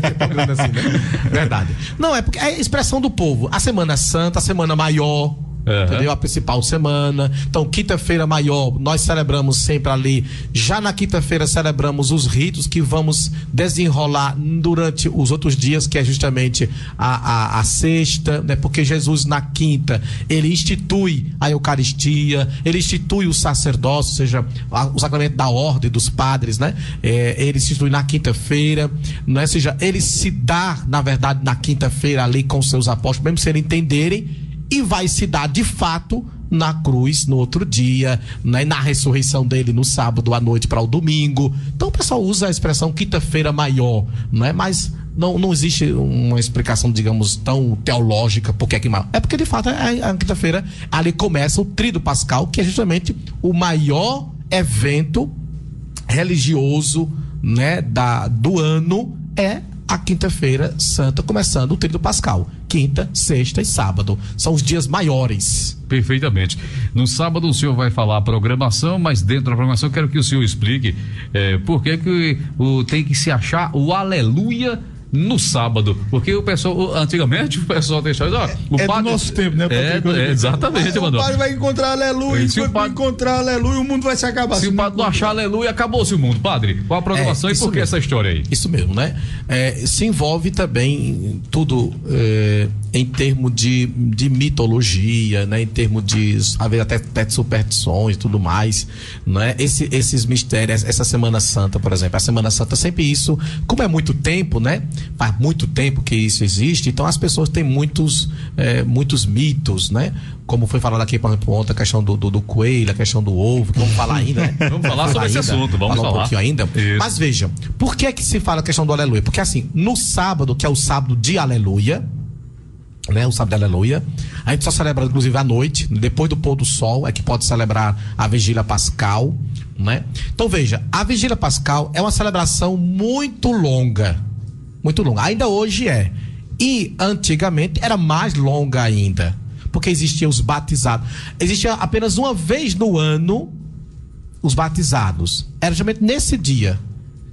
Speaker 2: É tão grande assim, né? Verdade. Não, é porque é a expressão do povo. A Semana Santa, a Semana Maior. Entendeu? A principal semana. Então, quinta-feira maior, nós celebramos sempre ali. Já na quinta-feira celebramos os ritos que vamos desenrolar durante os outros dias, que é justamente a sexta, né? Porque Jesus na quinta, ele institui a Eucaristia, ele institui o sacerdócio, ou seja, o sacramento da ordem dos padres, né? Ele se institui na quinta-feira, né? Ou seja, ele se dá, na verdade, na quinta-feira ali com seus apóstolos, mesmo sem entenderem, e vai se dar de fato na cruz no outro dia, né? Na ressurreição dele no sábado à noite para o domingo. Então o pessoal usa a expressão quinta-feira maior, não é? Mas não existe uma explicação, digamos, tão teológica porque é que mal. É porque, de fato, a quinta-feira ali começa o Tríduo Pascal, que é justamente o maior evento religioso, né, do ano, é a quinta-feira santa, começando o Tríduo Pascal. Quinta, sexta e sábado. São os dias maiores.
Speaker 1: Perfeitamente. No sábado o senhor vai falar a programação, mas dentro da programação eu quero que o senhor explique por que tem que se achar o aleluia no sábado, porque o pessoal, antigamente o pessoal deixava, o padre,
Speaker 3: do nosso tempo, né?
Speaker 1: Exatamente, mano.
Speaker 3: O padre vai encontrar aleluia, se o padre encontrar aleluia, o mundo vai se acabar.
Speaker 1: Se o padre não achar aleluia, acabou-se o mundo. Padre, qual a programação e por que essa história aí?
Speaker 2: Isso mesmo, né? Se envolve também tudo em termos de mitologia, né? Em termos de, às vezes até de superstições e tudo mais, né? Esses mistérios, essa Semana Santa, por exemplo, a Semana Santa sempre isso, como é muito tempo, né? Faz muito tempo que isso existe, então as pessoas têm muitos mitos, né? Como foi falado aqui, por exemplo, ontem, a questão do coelho, a questão do ovo, que vamos falar ainda, né?
Speaker 1: Vamos falar sobre esse assunto, vamos falar
Speaker 2: um pouquinho ainda.
Speaker 1: Isso.
Speaker 2: Mas vejam, por que se fala a questão do aleluia? Porque assim, no sábado, que é o sábado de aleluia, né? O sábado de aleluia, a gente só celebra inclusive à noite, depois do pôr do sol, é que pode celebrar a vigília pascal, né? Então veja, a vigília pascal é uma celebração muito longa, ainda hoje é, e antigamente era mais longa ainda, porque existiam os batizados, existia apenas uma vez no ano os batizados, era geralmente nesse dia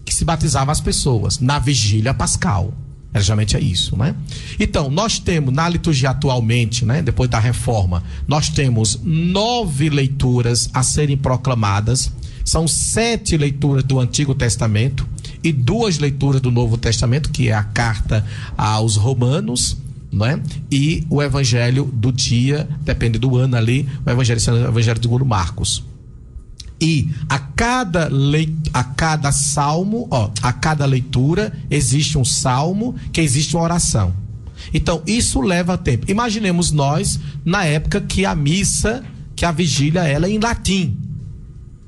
Speaker 2: que se batizava as pessoas, na vigília pascal, era geralmente isso, né? Então, nós temos na liturgia atualmente, né, depois da reforma, nós temos 9 leituras a serem proclamadas, são 7 leituras do Antigo Testamento e 2 leituras do Novo Testamento, que é a carta aos Romanos, né? E o Evangelho do dia, depende do ano ali, o Evangelho segundo Marcos. E a cada salmo, a cada leitura existe um salmo, que existe uma oração. Então isso leva tempo. Imaginemos nós na época que a missa, que a vigília ela é em latim,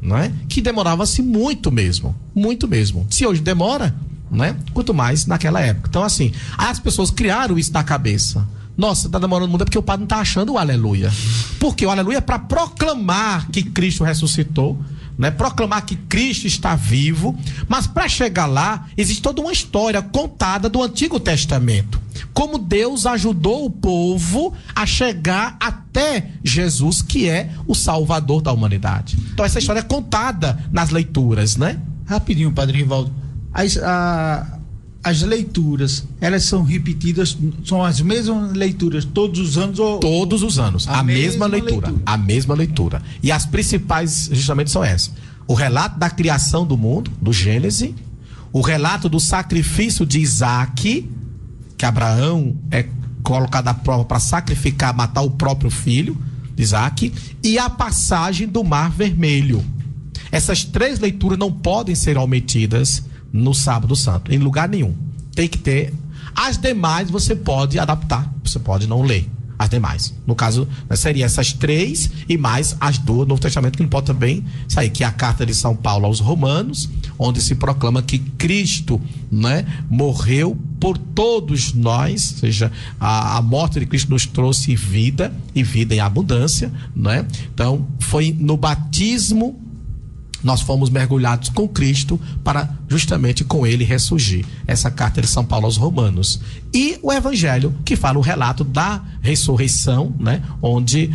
Speaker 2: não é? Que demorava-se muito mesmo. Se hoje demora, né? Quanto mais naquela época. Então assim, as pessoas criaram isso na cabeça. Nossa, tá demorando muito, é porque o padre não tá achando o aleluia. Porque o aleluia é para proclamar que Cristo ressuscitou, né? Proclamar que Cristo está vivo, mas para chegar lá, existe toda uma história contada do Antigo Testamento. Como Deus ajudou o povo a chegar até Jesus, que é o Salvador da humanidade. Então essa história é contada nas leituras, né?
Speaker 3: Rapidinho, Padre Rivaldo. As leituras, elas são repetidas, são as mesmas leituras todos os anos?
Speaker 2: Todos os anos, a mesma leitura. E as principais justamente são essas: o relato da criação do mundo, do Gênesis, o relato do sacrifício de Isaac, que Abraão é colocado à prova para sacrificar, matar o próprio filho de Isaac, e a passagem do Mar Vermelho. Essas 3 leituras não podem ser omitidas no Sábado Santo, em lugar nenhum. Tem que ter. As demais você pode adaptar, você pode não ler as demais. No caso, seria essas 3 e mais as 2 do Novo Testamento, que não pode também sair, que é a carta de São Paulo aos Romanos, onde se proclama que Cristo, né, morreu por todos nós, ou seja, a morte de Cristo nos trouxe vida, e vida em abundância, né? Então, foi no batismo nós fomos mergulhados com Cristo para justamente com ele ressurgir. Essa carta de São Paulo aos Romanos. E o Evangelho, que fala o relato da ressurreição, né? Onde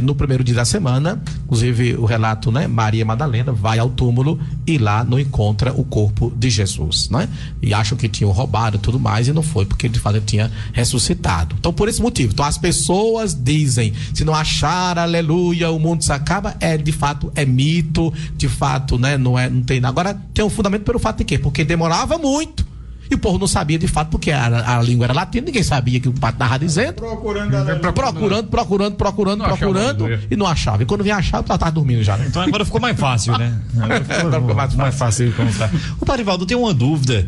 Speaker 2: no primeiro dia da semana, inclusive o relato, né? Maria Madalena vai ao túmulo e lá não encontra o corpo de Jesus, né? E acham que tinham roubado e tudo mais, e não foi, porque de fato ele tinha ressuscitado. Então, por esse motivo, então as pessoas dizem, se não achar aleluia, o mundo se acaba, de fato é mito, de fato, né? Não tem. Agora tem um fundamento pelo fato de quê? Porque demorava muito e o povo não sabia de fato, porque a língua era latina, ninguém sabia que o padre estava dizendo. Procurando e não achava. E quando vinha achar, o padre estava dormindo já, né?
Speaker 10: Então agora ficou mais fácil, né? Agora ficou mais fácil de contar. O Padre Rivaldo, tem uma dúvida,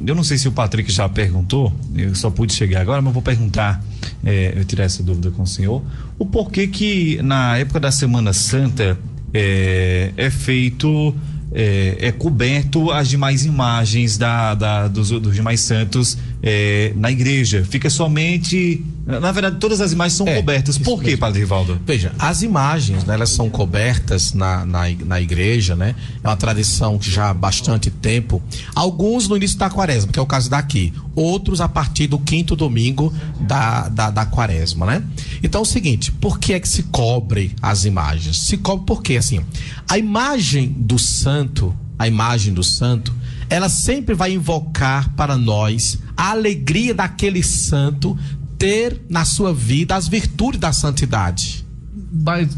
Speaker 10: eu não sei se o Patrick já perguntou, eu só pude chegar agora, mas vou perguntar, eu tirar essa dúvida com o senhor, o porquê que na época da Semana Santa é feito é coberto as demais imagens dos demais santos na igreja. Fica somente, na verdade, todas as imagens são cobertas. Por quê, Padre Rivaldo?
Speaker 2: Veja, as imagens, né, elas são cobertas na igreja, né? É uma tradição que já há bastante tempo. Alguns no início da quaresma, que é o caso daqui. Outros a partir do 5º domingo da quaresma, né? Então é o seguinte, por que é que se cobre as imagens? Se cobre porque, assim, a imagem do santo, ela sempre vai invocar para nós a alegria daquele santo ter na sua vida as virtudes da santidade.
Speaker 1: Mas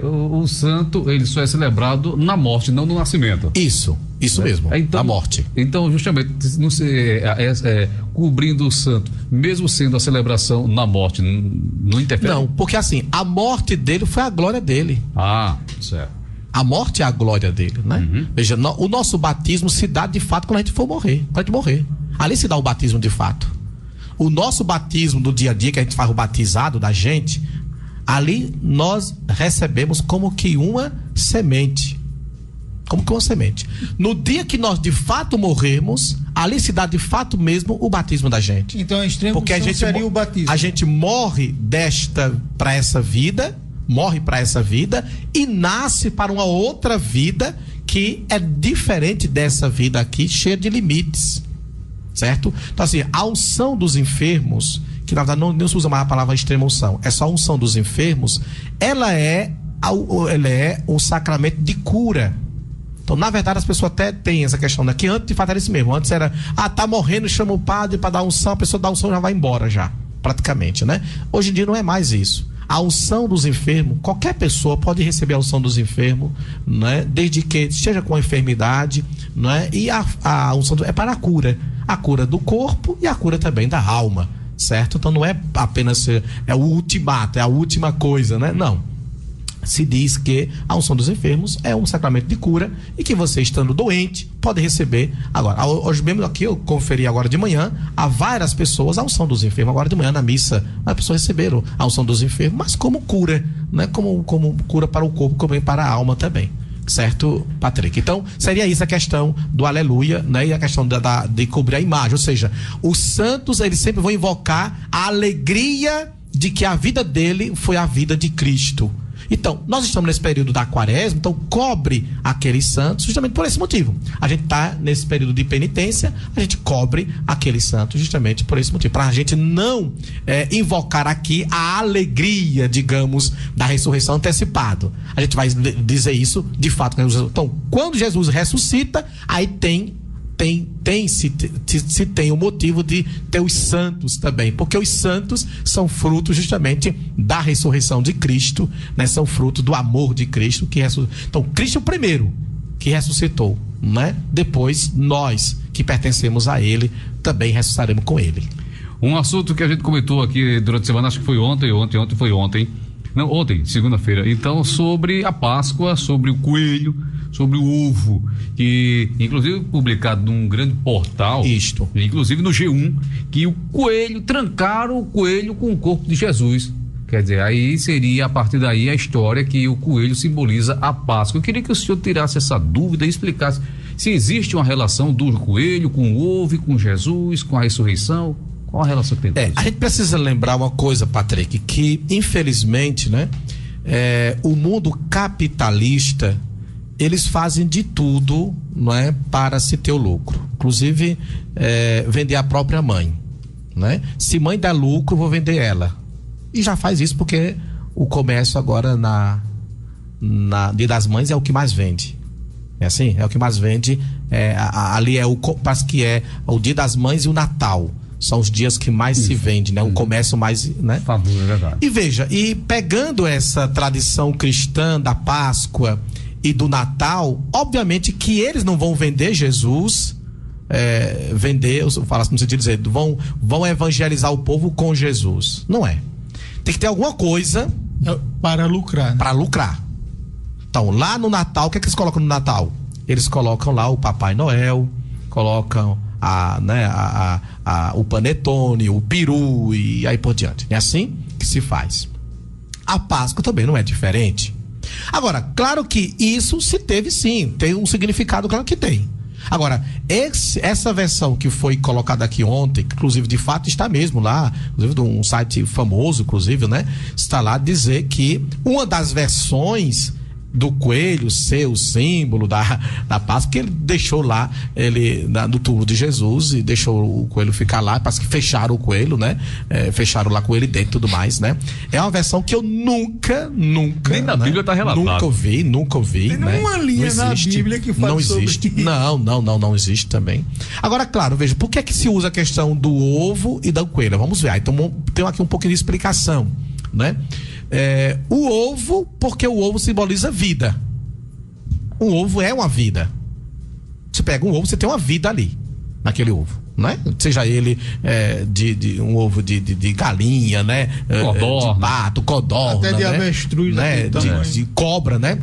Speaker 1: o santo, ele só é celebrado na morte, não no nascimento.
Speaker 2: Isso mesmo,
Speaker 1: então,
Speaker 2: na morte.
Speaker 1: Então, justamente, não cobrindo o santo, mesmo sendo a celebração na morte, não interfere?
Speaker 2: Não, porque assim, a morte dele foi a glória dele.
Speaker 1: Ah, certo.
Speaker 2: A morte é a glória dele, né? Uhum. Veja, o nosso batismo se dá de fato quando a gente for morrer. Quando a gente morrer. Ali se dá o batismo de fato. O nosso batismo do dia a dia, que a gente faz o batizado da gente, ali nós recebemos como que uma semente. Como que uma semente. No dia que nós de fato morrermos, ali se dá de fato mesmo o batismo da gente.
Speaker 3: Então, a extrema
Speaker 2: porque a gente
Speaker 3: seria o batismo.
Speaker 2: A gente morre para essa vida e nasce para uma outra vida que é diferente dessa vida aqui, cheia de limites, certo? Então assim, a unção dos enfermos, que na verdade não se usa mais a palavra extrema unção, é só a unção dos enfermos, ela é um sacramento de cura. Então, na verdade, as pessoas até têm essa questão, né? Que antes de fato era isso mesmo, antes era, tá morrendo, chama o padre para dar unção, a pessoa dá unção e já vai embora já, praticamente, né? Hoje em dia não é mais isso. A unção dos enfermos, qualquer pessoa pode receber a unção dos enfermos, né? Desde que esteja com a enfermidade, né? E a unção é para a cura do corpo e a cura também da alma, certo? Então não é apenas o ultimato, é a última coisa, né? Não. Se diz que a unção dos enfermos é um sacramento de cura e que você, estando doente, pode receber. Agora, hoje mesmo aqui eu conferi agora de manhã, há várias pessoas a unção dos enfermos, agora de manhã na missa, as pessoas receberam a unção dos enfermos, mas como cura, né? Como cura para o corpo, como para a alma também. Certo, Patrick? Então, seria isso a questão do aleluia, né? E a questão de cobrir a imagem, ou seja, os santos, eles sempre vão invocar a alegria de que a vida dele foi a vida de Cristo. Então, nós estamos nesse período da quaresma, então cobre aqueles santos justamente por esse motivo. A gente está nesse período de penitência, a gente cobre aqueles santos justamente por esse motivo. Para a gente não invocar aqui a alegria, digamos, da ressurreição antecipada. A gente vai dizer isso de fato. Então, quando Jesus ressuscita, aí se tem o motivo de ter os santos também, porque os santos são frutos justamente da ressurreição de Cristo, né? São frutos do amor de Cristo que ressuscitou. Então, Cristo primeiro que ressuscitou, né? Depois nós que pertencemos a Ele também ressuscitaremos com Ele.
Speaker 1: Um assunto que a gente comentou aqui durante a semana, acho que foi ontem, segunda-feira, então, sobre a Páscoa, sobre o coelho, sobre o ovo, que inclusive publicado num grande portal, inclusive no G1, que trancaram o coelho com o corpo de Jesus. Quer dizer, aí seria a partir daí a história que o coelho simboliza a Páscoa. Eu queria que o senhor tirasse essa dúvida e explicasse se existe uma relação do coelho com o ovo, com Jesus, com a ressurreição. Qual a relação que tem?
Speaker 2: A gente precisa lembrar uma coisa, Patrick, que infelizmente, né, o mundo capitalista, eles fazem de tudo, não é, para se ter o lucro. Inclusive, vender a própria mãe, né? Se mãe dá lucro, vou vender ela. E já faz isso porque o comércio agora na Dia das Mães é o que mais vende. É assim? É o que mais vende. Ali parece que é o Dia das Mães e o Natal. São os dias que mais se vende, né? O comércio mais, né?
Speaker 1: É verdade.
Speaker 2: E veja, e pegando essa tradição cristã da Páscoa e do Natal, obviamente que eles não vão vender Jesus, eu falo assim no sentido de dizer, vão evangelizar o povo com Jesus. Não é. Tem que ter alguma coisa
Speaker 3: para lucrar.
Speaker 2: Né? Para lucrar. Então, lá no Natal, o que é que eles colocam no Natal? Eles colocam lá o Papai Noel, colocam o panetone, o peru e aí por diante. É assim que se faz. A Páscoa também não é diferente. Agora, claro que isso se teve sim, tem um significado, claro que tem. Agora, essa versão que foi colocada aqui ontem, que inclusive de fato está mesmo lá, inclusive de um site famoso, inclusive, né? Está lá dizer que uma das versões do coelho ser o símbolo da Páscoa, que ele deixou lá no túmulo de Jesus e deixou o coelho ficar lá, parece que fecharam o coelho, né? Fecharam lá com ele dentro e tudo mais, né? É uma versão que eu nunca
Speaker 1: nem na Bíblia está relatado.
Speaker 2: Nunca ouvi,
Speaker 3: tem
Speaker 2: né?
Speaker 3: uma linha na Bíblia que fala
Speaker 2: sobre existe. Não existe também. Agora, claro, veja, por que se usa a questão do ovo e da coelho? Vamos ver. Então, tem aqui um pouquinho de explicação, né? O ovo, porque o ovo simboliza vida. O ovo é uma vida. Você pega um ovo, você tem uma vida ali, naquele ovo, né? Seja ele de um ovo de galinha, né?
Speaker 1: Codorna.
Speaker 2: De pato, codorna,
Speaker 3: até de
Speaker 2: né?
Speaker 3: avestruz,
Speaker 2: né? De cobra, né?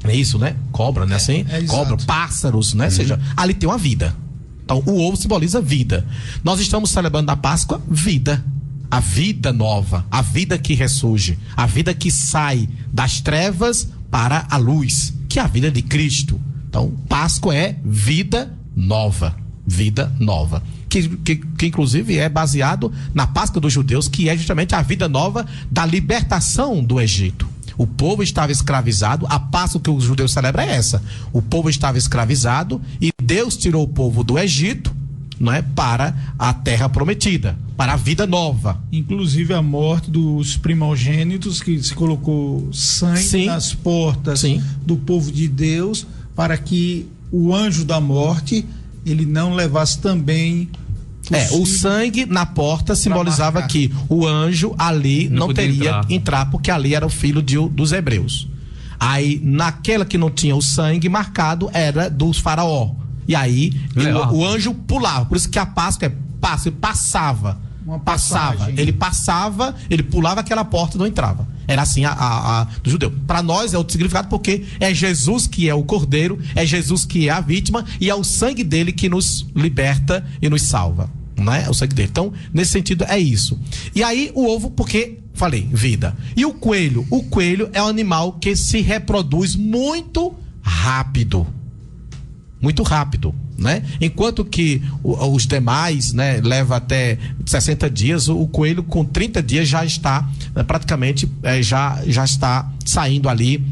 Speaker 2: É isso, né? Cobra, né? Assim? Cobra, pássaros, né? Seja, ali tem uma vida. Então, o ovo simboliza vida. Nós estamos celebrando a Páscoa, vida. A vida nova, a vida que ressurge, a vida que sai das trevas para a luz, que é a vida de Cristo. Então, Páscoa é vida nova, que inclusive é baseado na Páscoa dos judeus, que é justamente a vida nova da libertação do Egito. O povo estava escravizado, a Páscoa que os judeus celebram é essa. O povo estava escravizado e Deus tirou o povo do Egito, não é, para a terra prometida, para a vida nova.
Speaker 3: Inclusive a morte dos primogênitos, que se colocou sangue nas portas do povo de Deus, para que o anjo da morte ele não levasse também
Speaker 2: o sangue na porta simbolizava que o anjo ali não teria entrar, porque ali era o filho dos hebreus. Aí naquela que não tinha o sangue marcado era dos faraó. E aí o anjo pulava, por isso que a Páscoa passava. Ele pulava aquela porta e não entrava. Era assim a do judeu. Para nós é outro significado, porque é Jesus que é o cordeiro, é Jesus que é a vítima e é o sangue dele que nos liberta e nos salva, não é? O sangue dele. Então, nesse sentido é isso. E aí o ovo, porque falei, vida. E o coelho é um animal que se reproduz muito rápido, né? Enquanto que os demais, né, leva até 60 dias, o coelho com 30 dias já está praticamente já está saindo ali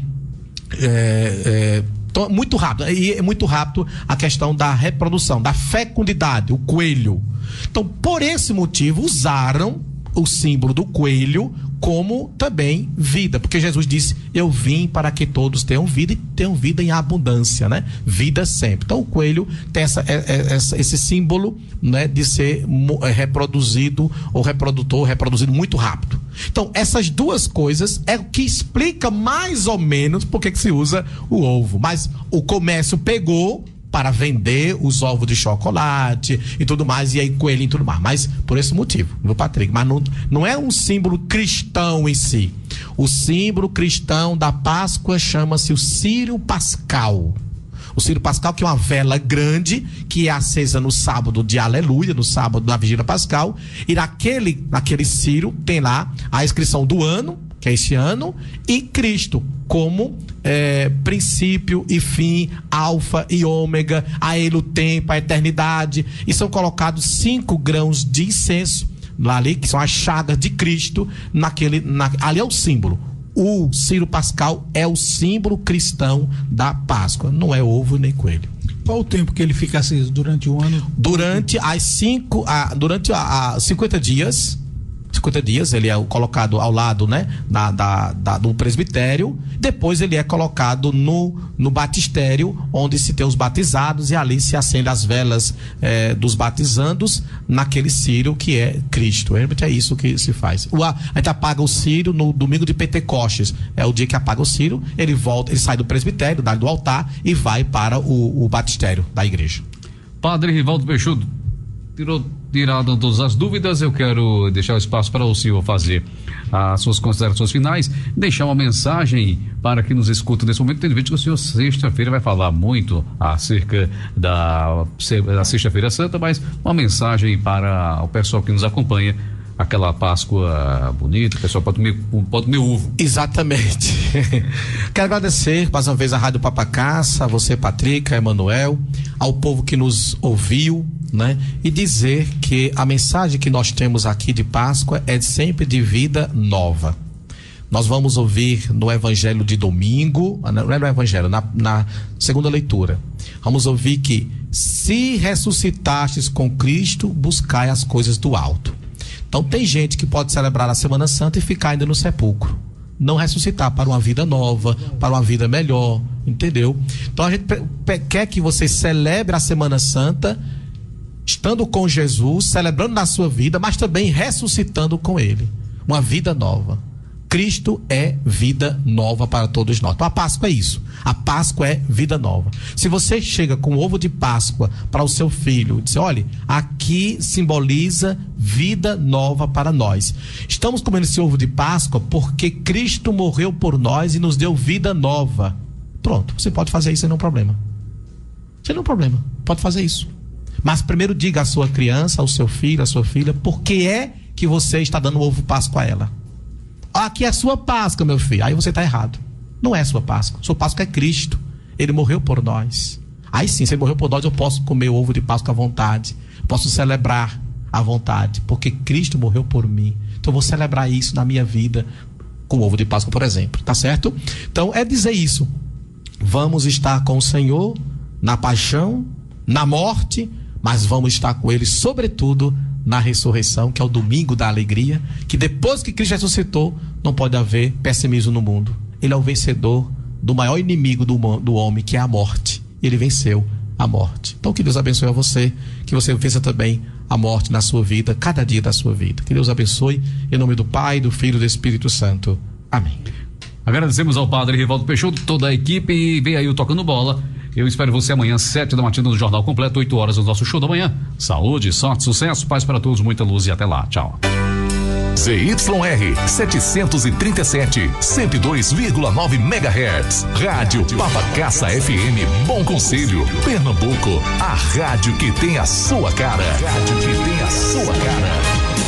Speaker 2: muito rápido. E é muito rápido a questão da reprodução, da fecundidade, o coelho. Então, por esse motivo, usaram o símbolo do coelho como também vida, porque Jesus disse: eu vim para que todos tenham vida e tenham vida em abundância, né? Vida sempre. Então o coelho tem esse símbolo, né, de ser reproduzido ou reproduzido muito rápido. Então essas duas coisas é o que explica mais ou menos por que se usa o ovo, mas o comércio pegou para vender os ovos de chocolate e tudo mais, e aí coelhinho e tudo mais, mas por esse motivo, viu, Patrick? Mas não é um símbolo cristão em si. O símbolo cristão da Páscoa chama-se o Círio Pascal. O Círio Pascal, que é uma vela grande, que é acesa no sábado de Aleluia, no sábado da Vigília Pascal, e naquele círio tem lá a inscrição do ano, que é esse ano, e Cristo como princípio e fim, alfa e ômega, a ele o tempo, a eternidade, e são colocados 5 grãos de incenso lá ali, que são as chagas de Cristo, ali é o símbolo. O Círio Pascal é o símbolo cristão da Páscoa, não é ovo nem coelho.
Speaker 3: Qual o tempo que ele fica aceso durante o ano?
Speaker 2: Durante 50 dias. 50 dias ele é colocado ao lado, né, do presbitério. Depois ele é colocado no batistério, onde se tem os batizados, e ali se acende as velas dos batizandos naquele círio que é Cristo. É isso que se faz. A gente apaga o círio no domingo de Pentecostes, é o dia que apaga o círio. Ele sai do presbitério, do altar, e vai para o batistério da igreja.
Speaker 1: Padre Rivaldo Peixoto, tiraram todas as dúvidas. Eu quero deixar o espaço para o senhor fazer as suas considerações finais, deixar uma mensagem para quem nos escuta nesse momento, tendo em vista que o senhor sexta-feira vai falar muito acerca da Sexta-feira Santa, mas uma mensagem para o pessoal que nos acompanha aquela Páscoa bonita, o pessoal pode comer ovo.
Speaker 2: Exatamente. Quero agradecer mais uma vez a Rádio Papacaça, a você, Patrick, a Emanuel, ao povo que nos ouviu, né? E dizer que a mensagem que nós temos aqui de Páscoa é sempre de vida nova. Nós vamos ouvir no Evangelho de domingo, não é no Evangelho, na segunda leitura. Vamos ouvir que se ressuscitastes com Cristo, buscai as coisas do alto. Então tem gente que pode celebrar a Semana Santa e ficar ainda no sepulcro. Não ressuscitar para uma vida nova, para uma vida melhor, entendeu? Então a gente quer que você celebre a Semana Santa estando com Jesus, celebrando na sua vida, mas também ressuscitando com Ele. Uma vida nova. Cristo é vida nova para todos nós. Então a Páscoa é isso. A Páscoa é vida nova. Se você chega com ovo de Páscoa para o seu filho e diz, olha, aqui simboliza vida nova para nós. Estamos comendo esse ovo de Páscoa porque Cristo morreu por nós e nos deu vida nova. Pronto, você pode fazer isso sem nenhum problema. Sem nenhum problema. Pode fazer isso. Mas primeiro diga à sua criança, ao seu filho, à sua filha, por que é que você está dando ovo de Páscoa a ela? Aqui é a sua Páscoa, meu filho. Aí você está errado. Não é sua Páscoa. Sua Páscoa é Cristo. Ele morreu por nós. Aí sim, se ele morreu por nós, eu posso comer o ovo de Páscoa à vontade. Posso celebrar à vontade. Porque Cristo morreu por mim. Então eu vou celebrar isso na minha vida com o ovo de Páscoa, por exemplo. Tá certo? Então é dizer isso. Vamos estar com o Senhor na paixão, na morte, mas vamos estar com Ele, sobretudo, na ressurreição, que é o domingo da alegria, que depois que Cristo ressuscitou, não pode haver pessimismo no mundo. Ele é o vencedor do maior inimigo do homem, que é a morte. Ele venceu a morte. Então que Deus abençoe a você, que você vença também a morte na sua vida, cada dia da sua vida. Que Deus abençoe, em nome do Pai, do Filho e do Espírito Santo. Amém.
Speaker 1: Agradecemos ao Padre Rivaldo Peixoto, toda a equipe, e vem aí o Tocando Bola. Eu espero você amanhã, 7 da matina, no Jornal Completo, 8 horas, no nosso show da manhã. Saúde, sorte, sucesso, paz para todos, muita luz e até lá. Tchau.
Speaker 7: ZYR 737, 102,9 MHz. Rádio Papacaça FM, Bom Conselho, Pernambuco. A rádio que tem a sua cara. Rádio que tem a sua cara.